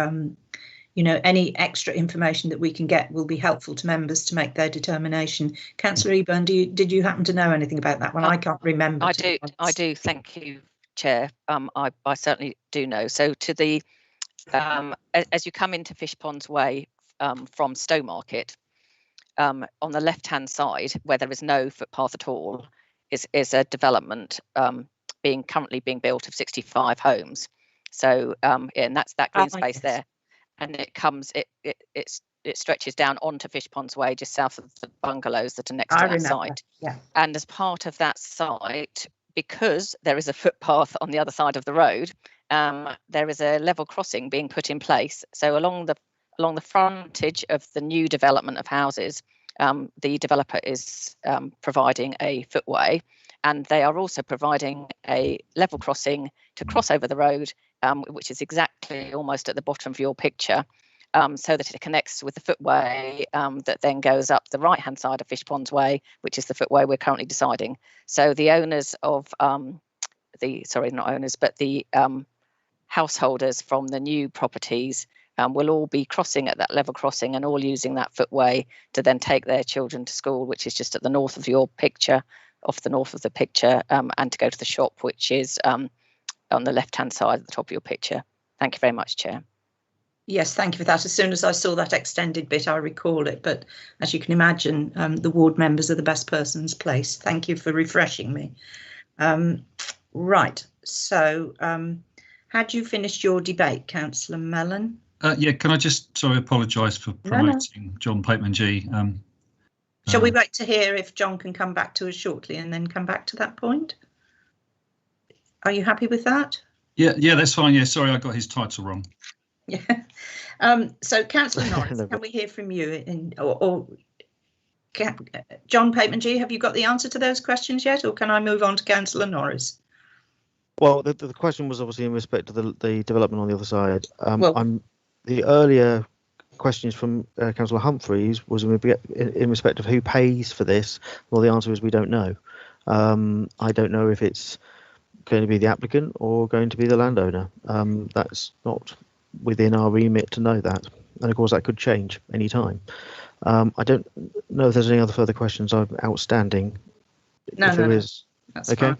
S1: you know, any extra information that we can get will be helpful to members to make their determination. Councillor Eburn, did you happen to know anything about that one? I can't remember.
S11: I do. Thank you, Chair. I certainly do know. So to the as you come into Fishponds Way from Stowmarket, on the left-hand side, where there is no footpath at all, is a development currently being built of 65 homes. So and that's that green space there, and it stretches down onto Fishponds Way, just south of the bungalows that are next to that site. Yeah. And as part of that site, because there is a footpath on the other side of the road, there is a level crossing being put in place. So along the frontage of the new development of houses, the developer is providing a footway, and they are also providing a level crossing to cross over the road, which is exactly almost at the bottom of your picture, so that it connects with the footway that then goes up the right-hand side of Fishponds Way, which is the footway we're currently deciding. So the owners of the householders from the new properties will all be crossing at that level crossing and all using that footway to then take their children to school, which is just at the north of your picture, off the north of the picture, and to go to the shop, which is on the left-hand side at the top of your picture. Thank you very much, Chair.
S1: Yes, thank you for that. As soon as I saw that extended bit, I recall it. But as you can imagine, the ward members are the best persons placed. Thank you for refreshing me. Right. So had you finished your debate, Councillor Mellon?
S4: Yeah, can I just, apologise for promoting John Pateman-G.
S1: Shall we wait to hear if John can come back to us shortly and then come back to that point? Are you happy with that?
S4: Yeah, that's fine. Yeah, sorry, I got his title wrong.
S1: Yeah. So, Councillor Norris, can we hear from you? John Pateman-G, have you got the answer to those questions yet, or can I move on to Councillor Norris?
S7: Well, the question was obviously in respect to the development on the other side. The earlier questions from Councillor Humphreys was in respect of who pays for this. Well, the answer is we don't know. I don't know if it's going to be the applicant or going to be the landowner. That's not within our remit to know that, and of course that could change any time. I don't know if there's any other further questions outstanding.
S1: No,
S7: there is,
S1: that's
S7: okay.
S1: Fine.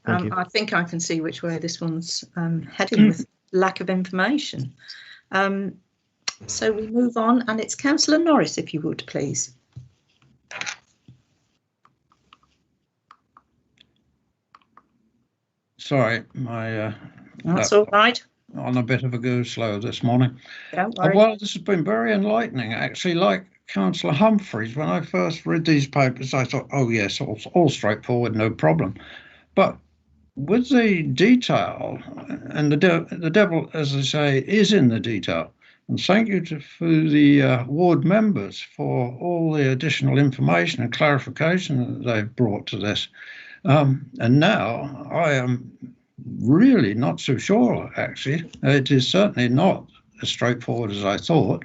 S7: Thank you.
S1: I think I can see which way this one's heading with lack of information. So we move on, and it's Councillor Norris, if you would, please.
S8: Sorry, my
S1: that's all right.
S8: On a bit of a go slow this morning.
S1: Don't worry.
S8: Well, this has been very enlightening, actually. Like Councillor Humphreys, when I first read these papers, I thought, oh yes, all straightforward, no problem. But with the detail, and the devil, as I say, is in the detail. And thank you to the ward members for all the additional information and clarification that they've brought to this. And now I am really not so sure, actually. It is certainly not as straightforward as I thought.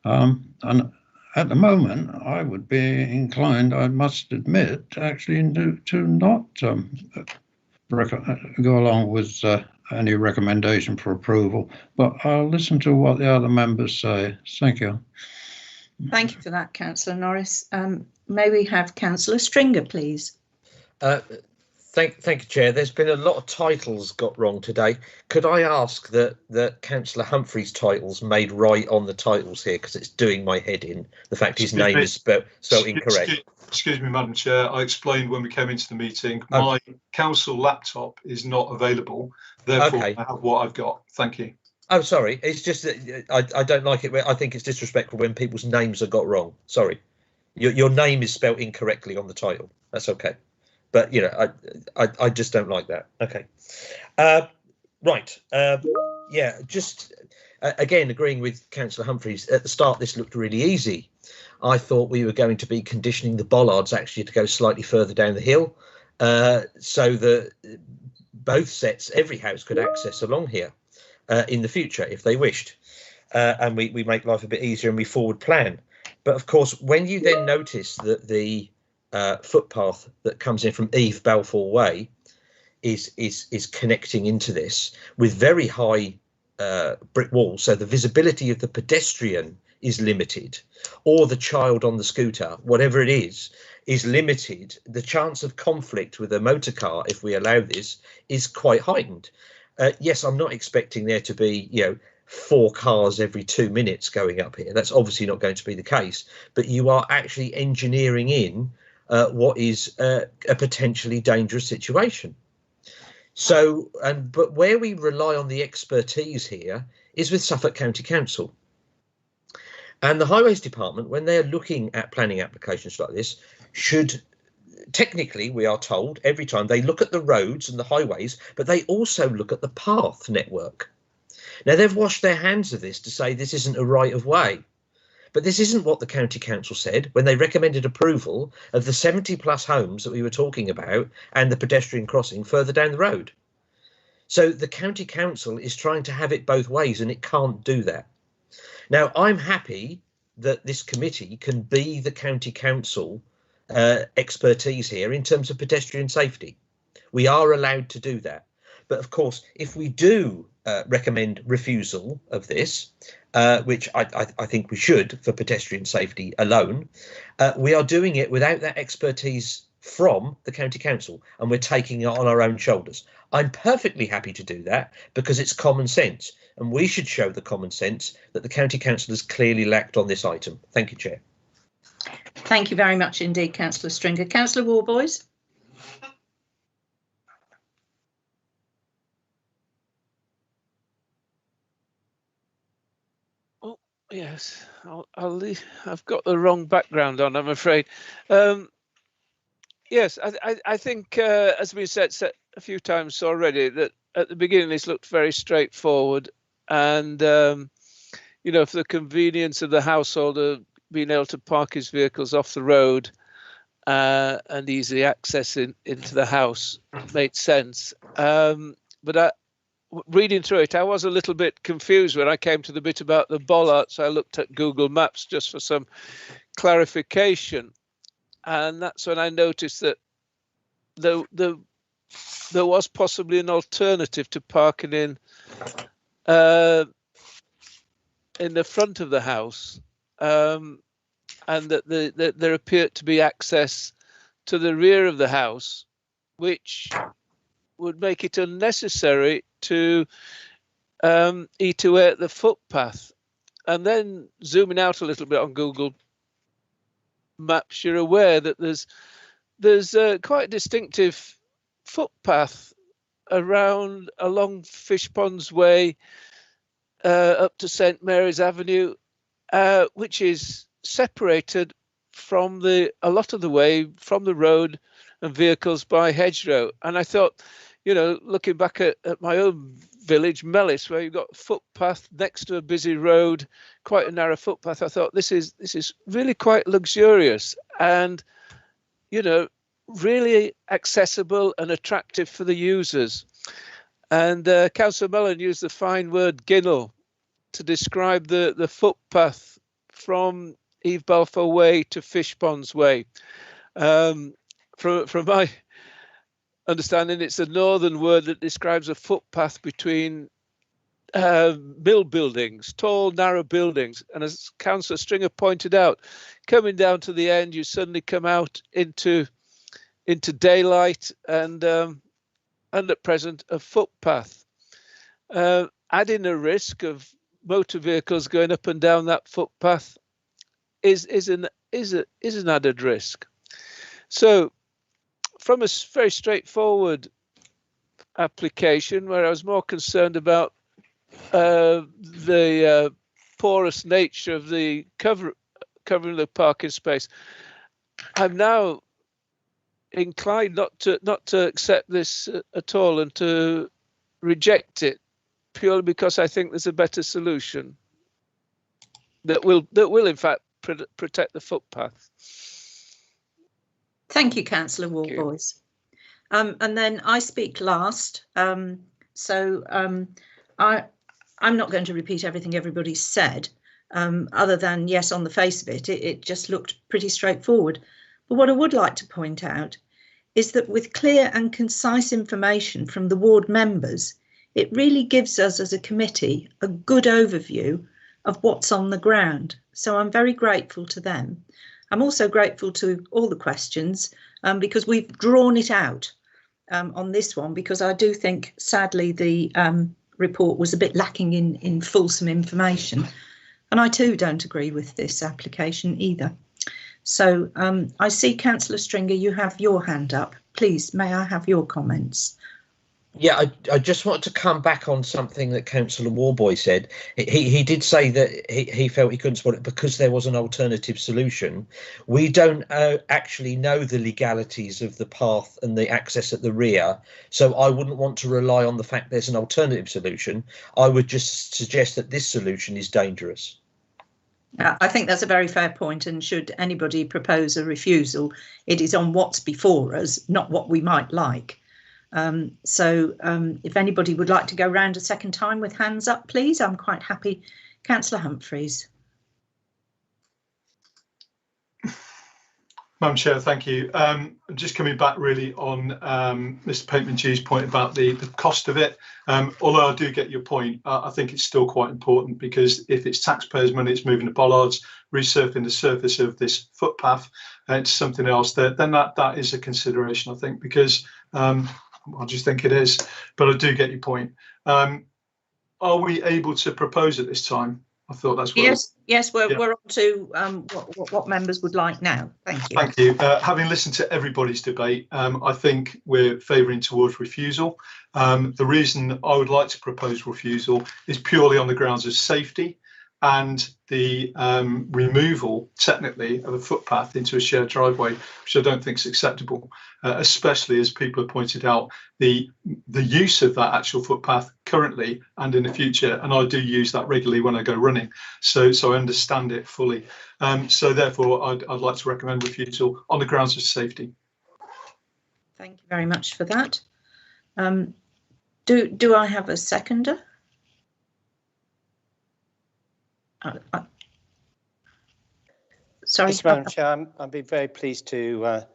S8: And at the moment, I would be inclined, I must admit, actually to not go along with any recommendation for approval. But I'll listen to what the other members say. Thank you.
S1: Thank you for that, Councillor Norris. May we have Councillor Stringer, please?
S3: Thank you, Chair. There's been a lot of titles got wrong today. Could I ask that Councillor Humphreys' titles made right on the titles here, because it's doing my head in. The fact his name is spelled incorrect.
S5: Excuse me, Madam Chair. I explained when we came into the meeting, my council laptop is not available. Therefore, I have what I've got. Thank you.
S3: Oh, sorry. It's just that I don't like it. I think it's disrespectful when people's names are got wrong. Sorry. Your name is spelled incorrectly on the title. That's okay. But, you know, I just don't like that. OK. Right. Yeah, just again, agreeing with Councillor Humphreys, at the start, this looked really easy. I thought we were going to be conditioning the bollards actually to go slightly further down the hill, so that both sets, every house could access along here in the future if they wished. And we make life a bit easier and we forward plan. But of course, when you then notice that the footpath that comes in from Eve Balfour Way is connecting into this with very high brick walls, so the visibility of the pedestrian is limited, or the child on the scooter, whatever it is limited. The chance of conflict with a motor car, if we allow this, is quite heightened. Yes, I'm not expecting there to be, 4 cars every 2 minutes going up here. That's obviously not going to be the case, but you are actually engineering in what is a potentially dangerous situation. So, but where we rely on the expertise here is with Suffolk County Council. And the Highways Department, when they're looking at planning applications like this, should technically, we are told, every time they look at the roads and the highways, but they also look at the path network. Now, they've washed their hands of this to say this isn't a right of way. But this isn't what the county council said when they recommended approval of the 70+ homes that we were talking about and the pedestrian crossing further down the road. So the county council is trying to have it both ways, and it can't do that. Now, I'm happy that this committee can be the county council expertise here in terms of pedestrian safety. We are allowed to do that. But of course, if we do recommend refusal of this, which I think we should for pedestrian safety alone, we are doing it without that expertise from the county council, and we're taking it on our own shoulders. I'm perfectly happy to do that because it's common sense, and we should show the common sense that the county council has clearly lacked on this item. Thank you, Chair.
S1: Thank you very much indeed, Councillor Stringer. Councillor Warboys.
S10: Oh, yes, I'll leave. I've got the wrong background on, I'm afraid. Yes, I think, as we said a few times already, that at the beginning this looked very straightforward, and you know, for the convenience of the householder being able to park his vehicles off the road and easy access into the house made sense. But reading through it, I was a little bit confused when I came to the bit about the bollards. I looked at Google Maps just for some clarification, and that's when I noticed that there was possibly an alternative to parking in the front of the house, and that there appeared to be access to the rear of the house, which would make it unnecessary to eat away at the footpath. And then zooming out a little bit on Google Maps, you're aware that there's quite a distinctive footpath along Fishponds Way up to St Mary's Avenue, which is separated from a lot of the way from the road and vehicles by hedgerow. And I thought, you know, looking back at my own village, Mellis, where you've got a footpath next to a busy road, quite a narrow footpath, I thought this is really quite luxurious and, you know, really accessible and attractive for the users. And Councillor Mellon used the fine word ginnel to describe the footpath from Eve Balfour Way to Fishponds Way. From my understanding, it's a northern word that describes a footpath between mill buildings, tall, narrow buildings. And as Councillor Stringer pointed out, coming down to the end, you suddenly come out into daylight and at present a footpath, adding a risk of motor vehicles going up and down that footpath is an added risk. So from a very straightforward application, where I was more concerned about the porous nature of the covering the parking space, I'm now inclined not to accept this at all and to reject it, purely because I think there's a better solution that will in fact protect the footpath.
S1: Thank you, Councillor Warboys. And then I speak last. I'm not going to repeat everything everybody's said, other than, yes, on the face of it, it just looked pretty straightforward. But what I would like to point out is that with clear and concise information from the ward members, it really gives us as a committee a good overview of what's on the ground. So I'm very grateful to them. I'm also grateful to all the questions because we've drawn it out on this one, because I do think, sadly, the report was a bit lacking in fulsome information. And I too don't agree with this application either. So I see, Councillor Stringer, you have your hand up. Please, may I have your comments?
S3: Yeah, I just want to come back on something that Councillor Warboy said. He did say that he felt he couldn't support it because there was an alternative solution. We don't actually know the legalities of the path and the access at the rear, so I wouldn't want to rely on the fact there's an alternative solution. I would just suggest that this solution is dangerous.
S1: I think that's a very fair point, and should anybody propose a refusal, it is on what's before us, not what we might like. If anybody would like to go round a second time with hands up, please, I'm quite happy. Councillor Humphreys.
S5: Madam Chair, thank you. Just coming back really on Mr. Pateman-G's point about the cost of it. Although I do get your point, I think it's still quite important, because if it's taxpayers' money, it's moving the bollards, resurfacing the surface of this footpath into something else, then that is a consideration, I think, because I just think it is. But I do get your point. Are we able to propose at this time? I thought that's what.
S1: Yes, we're on to what members would like now. Thank you.
S5: Thank you. Having listened to everybody's debate, I think we're favouring towards refusal. The reason I would like to propose refusal is purely on the grounds of safety and the removal, technically, of a footpath into a shared driveway, which I don't think is acceptable, especially as people have pointed out the use of that actual footpath currently and in the future. And I do use that regularly when I go running, so I understand it fully. So therefore, I'd like to recommend refusal on the grounds of safety.
S1: Thank you very much for that. Do I have a seconder? Sorry,
S9: Madam Chair, I'd be very pleased to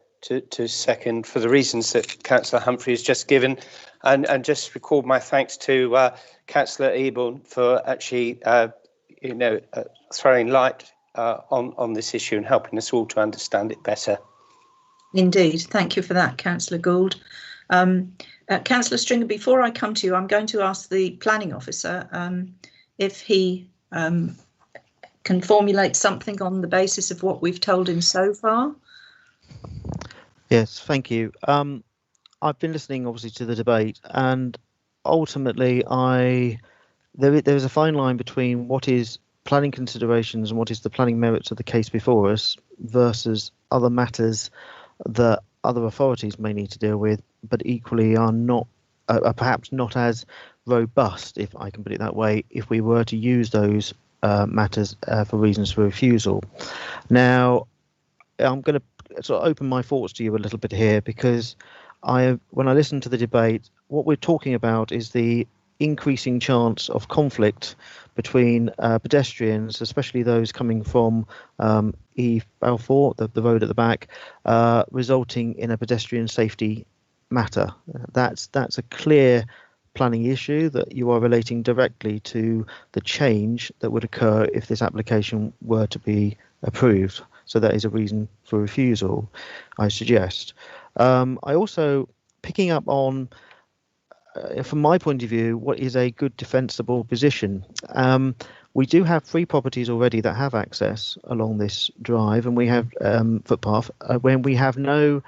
S9: second, for the reasons that Councillor Humphrey has just given, and just record my thanks to Councillor Eborn for actually, throwing light on this issue and helping us all to understand it better.
S1: Indeed, thank you for that, Councillor Gould. Councillor Stringer, before I come to you, I'm going to ask the planning officer if he can formulate something on the basis of what we've told him so far.
S7: Yes, thank you. I've been listening, obviously, to the debate, and ultimately, there is a fine line between what is planning considerations and what is the planning merits of the case before us versus other matters that other authorities may need to deal with, but equally are not, perhaps not as robust, if I can put it that way, if we were to use those matters for reasons for refusal. Now, I'm going to sort of open my thoughts to you a little bit here, because when I listen to the debate, what we're talking about is the increasing chance of conflict between pedestrians, especially those coming from E4, the road at the back, resulting in a pedestrian safety matter. That's a clear planning issue that you are relating directly to the change that would occur if this application were to be approved. So that is a reason for refusal, I suggest. I also, picking up on, from my point of view, what is a good defensible position. We do have 3 properties already that have access along this drive, and we have footpath, when we have no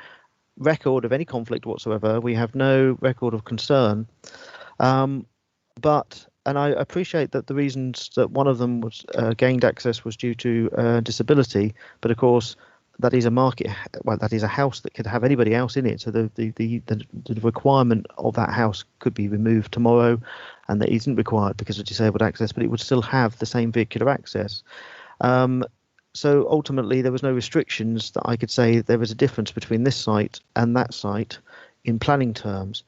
S7: record of any conflict whatsoever. We have no record of concern. And I appreciate that the reasons that one of them was gained access was due to disability, but of course that is that is a house that could have anybody else in it. So the requirement of that house could be removed tomorrow, and that isn't required because of disabled access, but it would still have the same vehicular access. So ultimately there was no restrictions that I could say there was a difference between this site and that site in planning terms.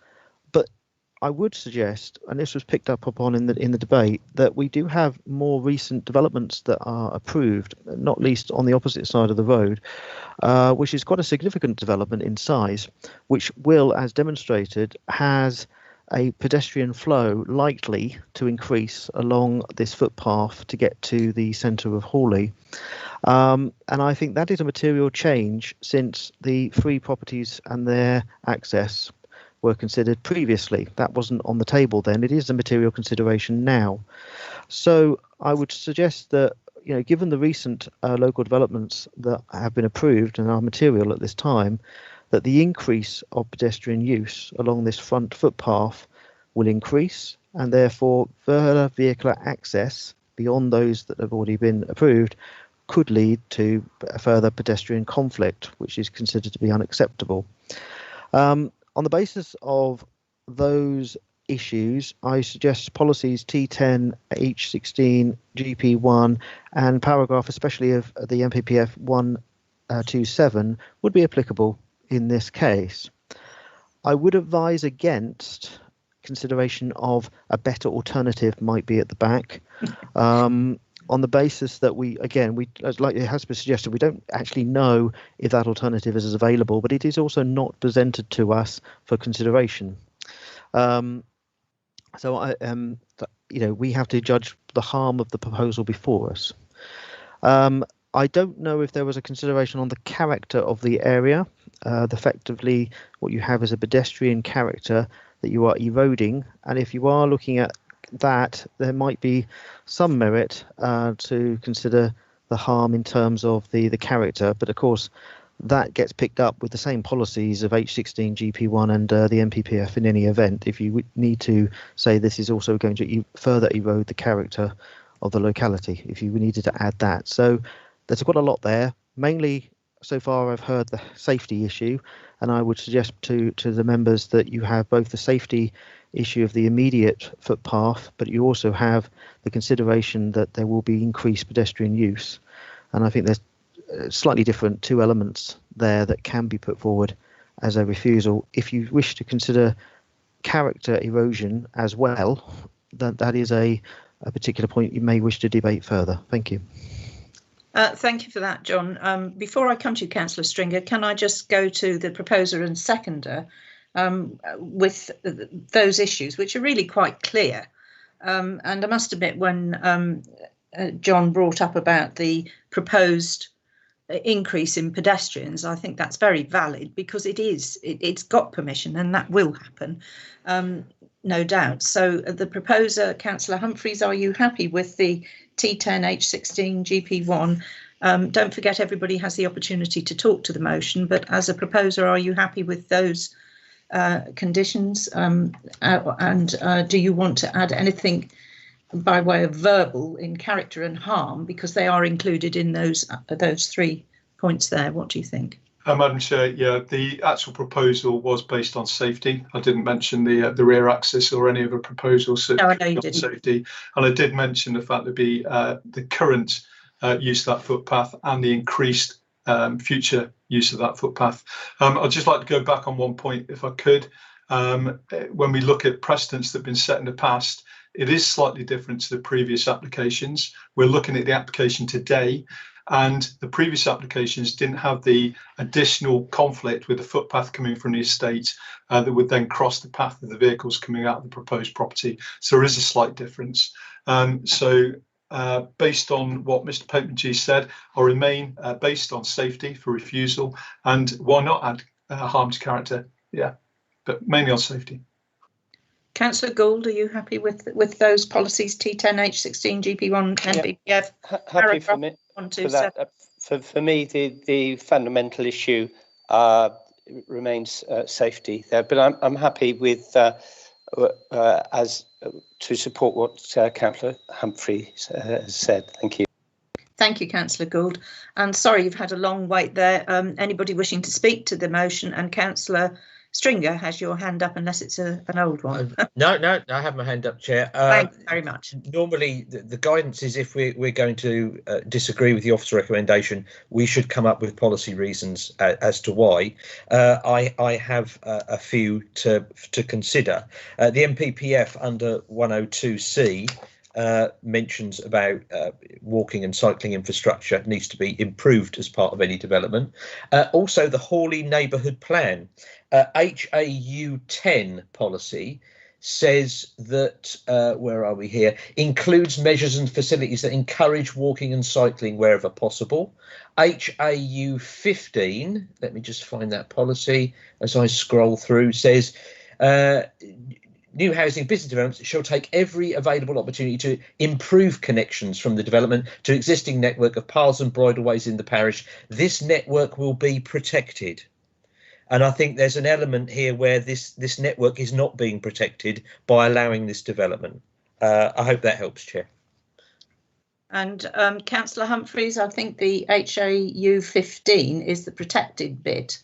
S7: I would suggest, and this was picked up upon in the debate, that we do have more recent developments that are approved, not least on the opposite side of the road, which is quite a significant development in size, which will, as demonstrated, has a pedestrian flow likely to increase along this footpath to get to the centre of Haughley. And I think that is a material change since the 3 properties and their access were considered previously. That wasn't on the table then. It is a material consideration now. So I would suggest that, given the recent local developments that have been approved and are material at this time, that the increase of pedestrian use along this front footpath will increase, and therefore further vehicular access beyond those that have already been approved could lead to a further pedestrian conflict, which is considered to be unacceptable. On the basis of those issues, I suggest policies T10, H16, GP1 and paragraph especially of the MPPF 127 would be applicable in this case. I would advise against consideration of a better alternative might be at the back. On the basis that we like it has been suggested, we don't actually know if that alternative is available, but it is also not presented to us for consideration. So we have to judge the harm of the proposal before us. I don't know if there was a consideration on the character of the area. Effectively, what you have is a pedestrian character that you are eroding, and if you are looking at that, there might be some merit to consider the harm in terms of the character, but of course that gets picked up with the same policies of H16, GP1 and the MPPF in any event if you need to say this is also going to further erode the character of the locality, if you needed to add that. So there's quite a lot there. Mainly so far I've heard the safety issue, and I would suggest to the members that you have both the safety issue of the immediate footpath, but you also have the consideration that there will be increased pedestrian use. And I think there's slightly different two elements there that can be put forward as a refusal. If you wish to consider character erosion as well, that is a particular point you may wish to debate further. Thank you.
S1: Thank you for that, John. Before I come to you, Councillor Stringer, can I just go to the proposer and seconder with those issues, which are really quite clear. And I must admit, when John brought up about the proposed increase in pedestrians, I think that's very valid, because it's got permission and that will happen, no doubt. So the proposer, Councillor Humphreys, are you happy with the T10, H16, GP1? Don't forget, everybody has the opportunity to talk to the motion, but as a proposer, are you happy with those conditions, and do you want to add anything by way of verbal in character and harm, because they are included in those 3 points there? What do you think?
S5: Madam Chair, yeah, the actual proposal was based on safety. I didn't mention the rear axis or any other proposals.
S1: No, I know you didn't.
S5: Safety, and I did mention the fact there'd be the current use of that footpath and the increased future use of that footpath. I'd just like to go back on one point, if I could. When we look at precedents that have been set in the past, it is slightly different to the previous applications. We're looking at the application today, and the previous applications didn't have the additional conflict with the footpath coming from the estate that would then cross the path of the vehicles coming out of the proposed property. So there is a slight difference. Based on what Mr. Pateman said, I'll remain based on safety for refusal, and why not add harm to character? Yeah, but mainly on safety.
S1: Councillor Gould, are you happy with those policies, T10, H16, GP1, MPPF?
S9: Yeah, happy for me. For that. For me, the fundamental issue remains safety there, but I'm happy with to support what Councillor Humphreys has said. Thank you.
S1: Thank you, Councillor Gould. And sorry, you've had a long wait there. Anybody wishing to speak to the motion? And Councillor Stringer has your hand up, unless it's an old one.
S3: No, I have my hand up, Chair.
S1: Thank you very much.
S3: Normally, the guidance is if we're going to disagree with the officer recommendation, we should come up with policy reasons as to why. I have a few to consider. The MPPF under 102C mentions about walking and cycling infrastructure needs to be improved as part of any development. Also, the Haughley Neighbourhood Plan, HAU 10 policy says that, where are we here, includes measures and facilities that encourage walking and cycling wherever possible. HAU 15, let me just find that policy as I scroll through, says new housing business developments shall take every available opportunity to improve connections from the development to existing network of paths and bridleways in the parish. This network will be protected. And I think there's an element here where this network is not being protected by allowing this development. I hope that helps, Chair.
S1: And Councillor Humphreys, I think the HAU 15 is the protected bit.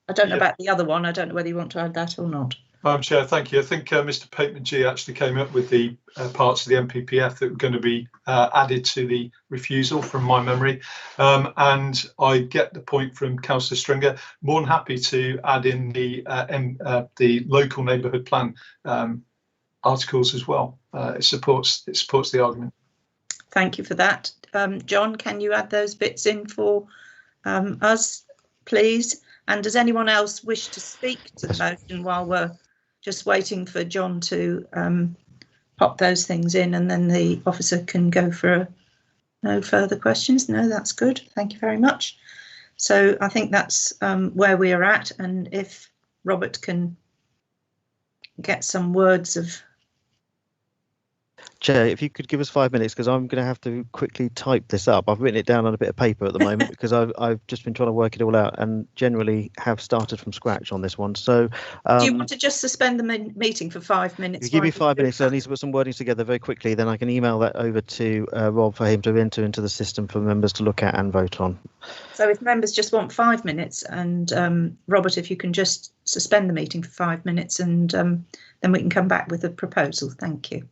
S1: I don't know
S5: Yeah.
S1: about the other one. I don't know whether you want to add that or not.
S5: Madam Chair, thank you. I think Mr. Pateman G actually came up with the parts of the MPPF that were going to be added to the refusal from my memory. And I get the point from Councillor Stringer. More than happy to add in the local neighbourhood plan articles as well. It supports the argument.
S1: Thank you for that. John, can you add those bits in for us, please? And does anyone else wish to speak to the motion while we're just waiting for John to pop those things in, and then the officer can go for no further questions? No, that's good. Thank you very much. So I think that's where we are at. And if Robert can get some words of...
S7: Chair, if you could give us 5 minutes, because I'm going to have to quickly type this up. I've written it down on a bit of paper at the moment because I've just been trying to work it all out and generally have started from scratch on this one. So
S1: do you want to just suspend the meeting for 5 minutes?
S7: If you give me 5 minutes, I need to put some wordings together very quickly, then I can email that over to Rob for him to enter into the system for members to look at and vote on.
S1: So if members just want 5 minutes, and Robert, if you can just suspend the meeting for 5 minutes, and then we can come back with a proposal. Thank you.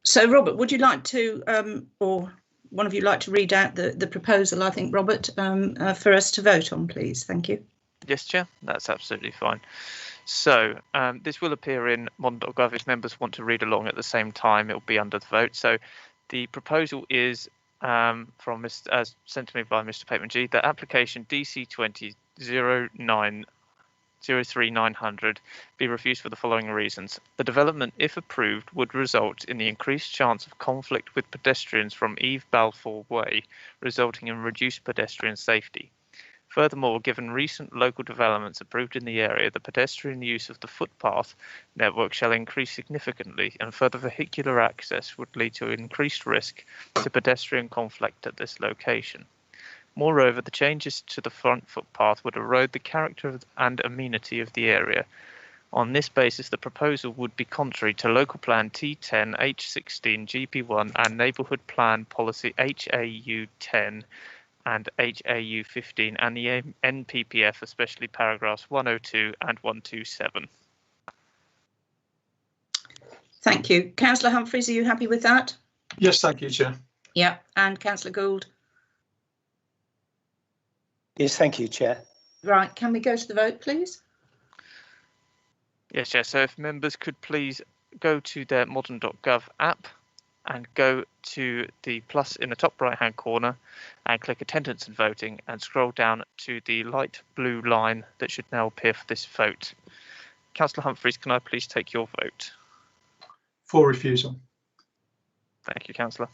S1: So, Robert, would you like to, or one of you like to read out the proposal, I think, Robert, for us to vote on, please? Thank you.
S2: Yes, Chair, that's absolutely fine. So this will appear in modern.gov. If members want to read along at the same time, it will be under the vote. So the proposal is as sent to me by Mr. Pateman G, that application DC 20-03900 be refused for the following reasons. The development, if approved, would result in the increased chance of conflict with pedestrians from Eve Balfour Way, resulting in reduced pedestrian safety. Furthermore, given recent local developments approved in the area, the pedestrian use of the footpath network shall increase significantly, and further vehicular access would lead to increased risk to pedestrian conflict at this location. Moreover, the changes to the front footpath would erode the character and amenity of the area. On this basis, the proposal would be contrary to Local Plan T10, H16, GP1 and Neighbourhood Plan Policy HAU 10 and HAU 15 and the NPPF, especially paragraphs 102 and 127.
S1: Thank you. Councillor Humphreys, are you happy with that?
S5: Yes, thank you, Chair.
S1: Yeah, and Councillor Gould?
S9: Yes, thank you, Chair.
S1: Right, can we go to the vote, please?
S2: Yes, Chair. So if members could please go to their modern.gov app and go to the plus in the top right hand corner and click attendance and voting and scroll down to the light blue line that should now appear for this vote. Councillor Humphreys, can I please take your vote?
S5: For refusal.
S2: Thank you, Councillor.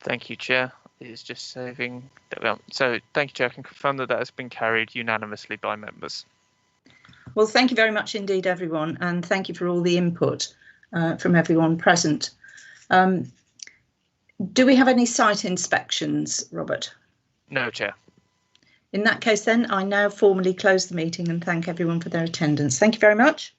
S2: Thank you, Chair. It is just saving. So thank you, Chair. I can confirm that that has been carried unanimously by members.
S1: Well, thank you very much indeed, everyone, and thank you for all the input from everyone present. Do we have any site inspections, Robert?
S2: No, Chair.
S1: In that case, then, I now formally close the meeting and thank everyone for their attendance. Thank you very much.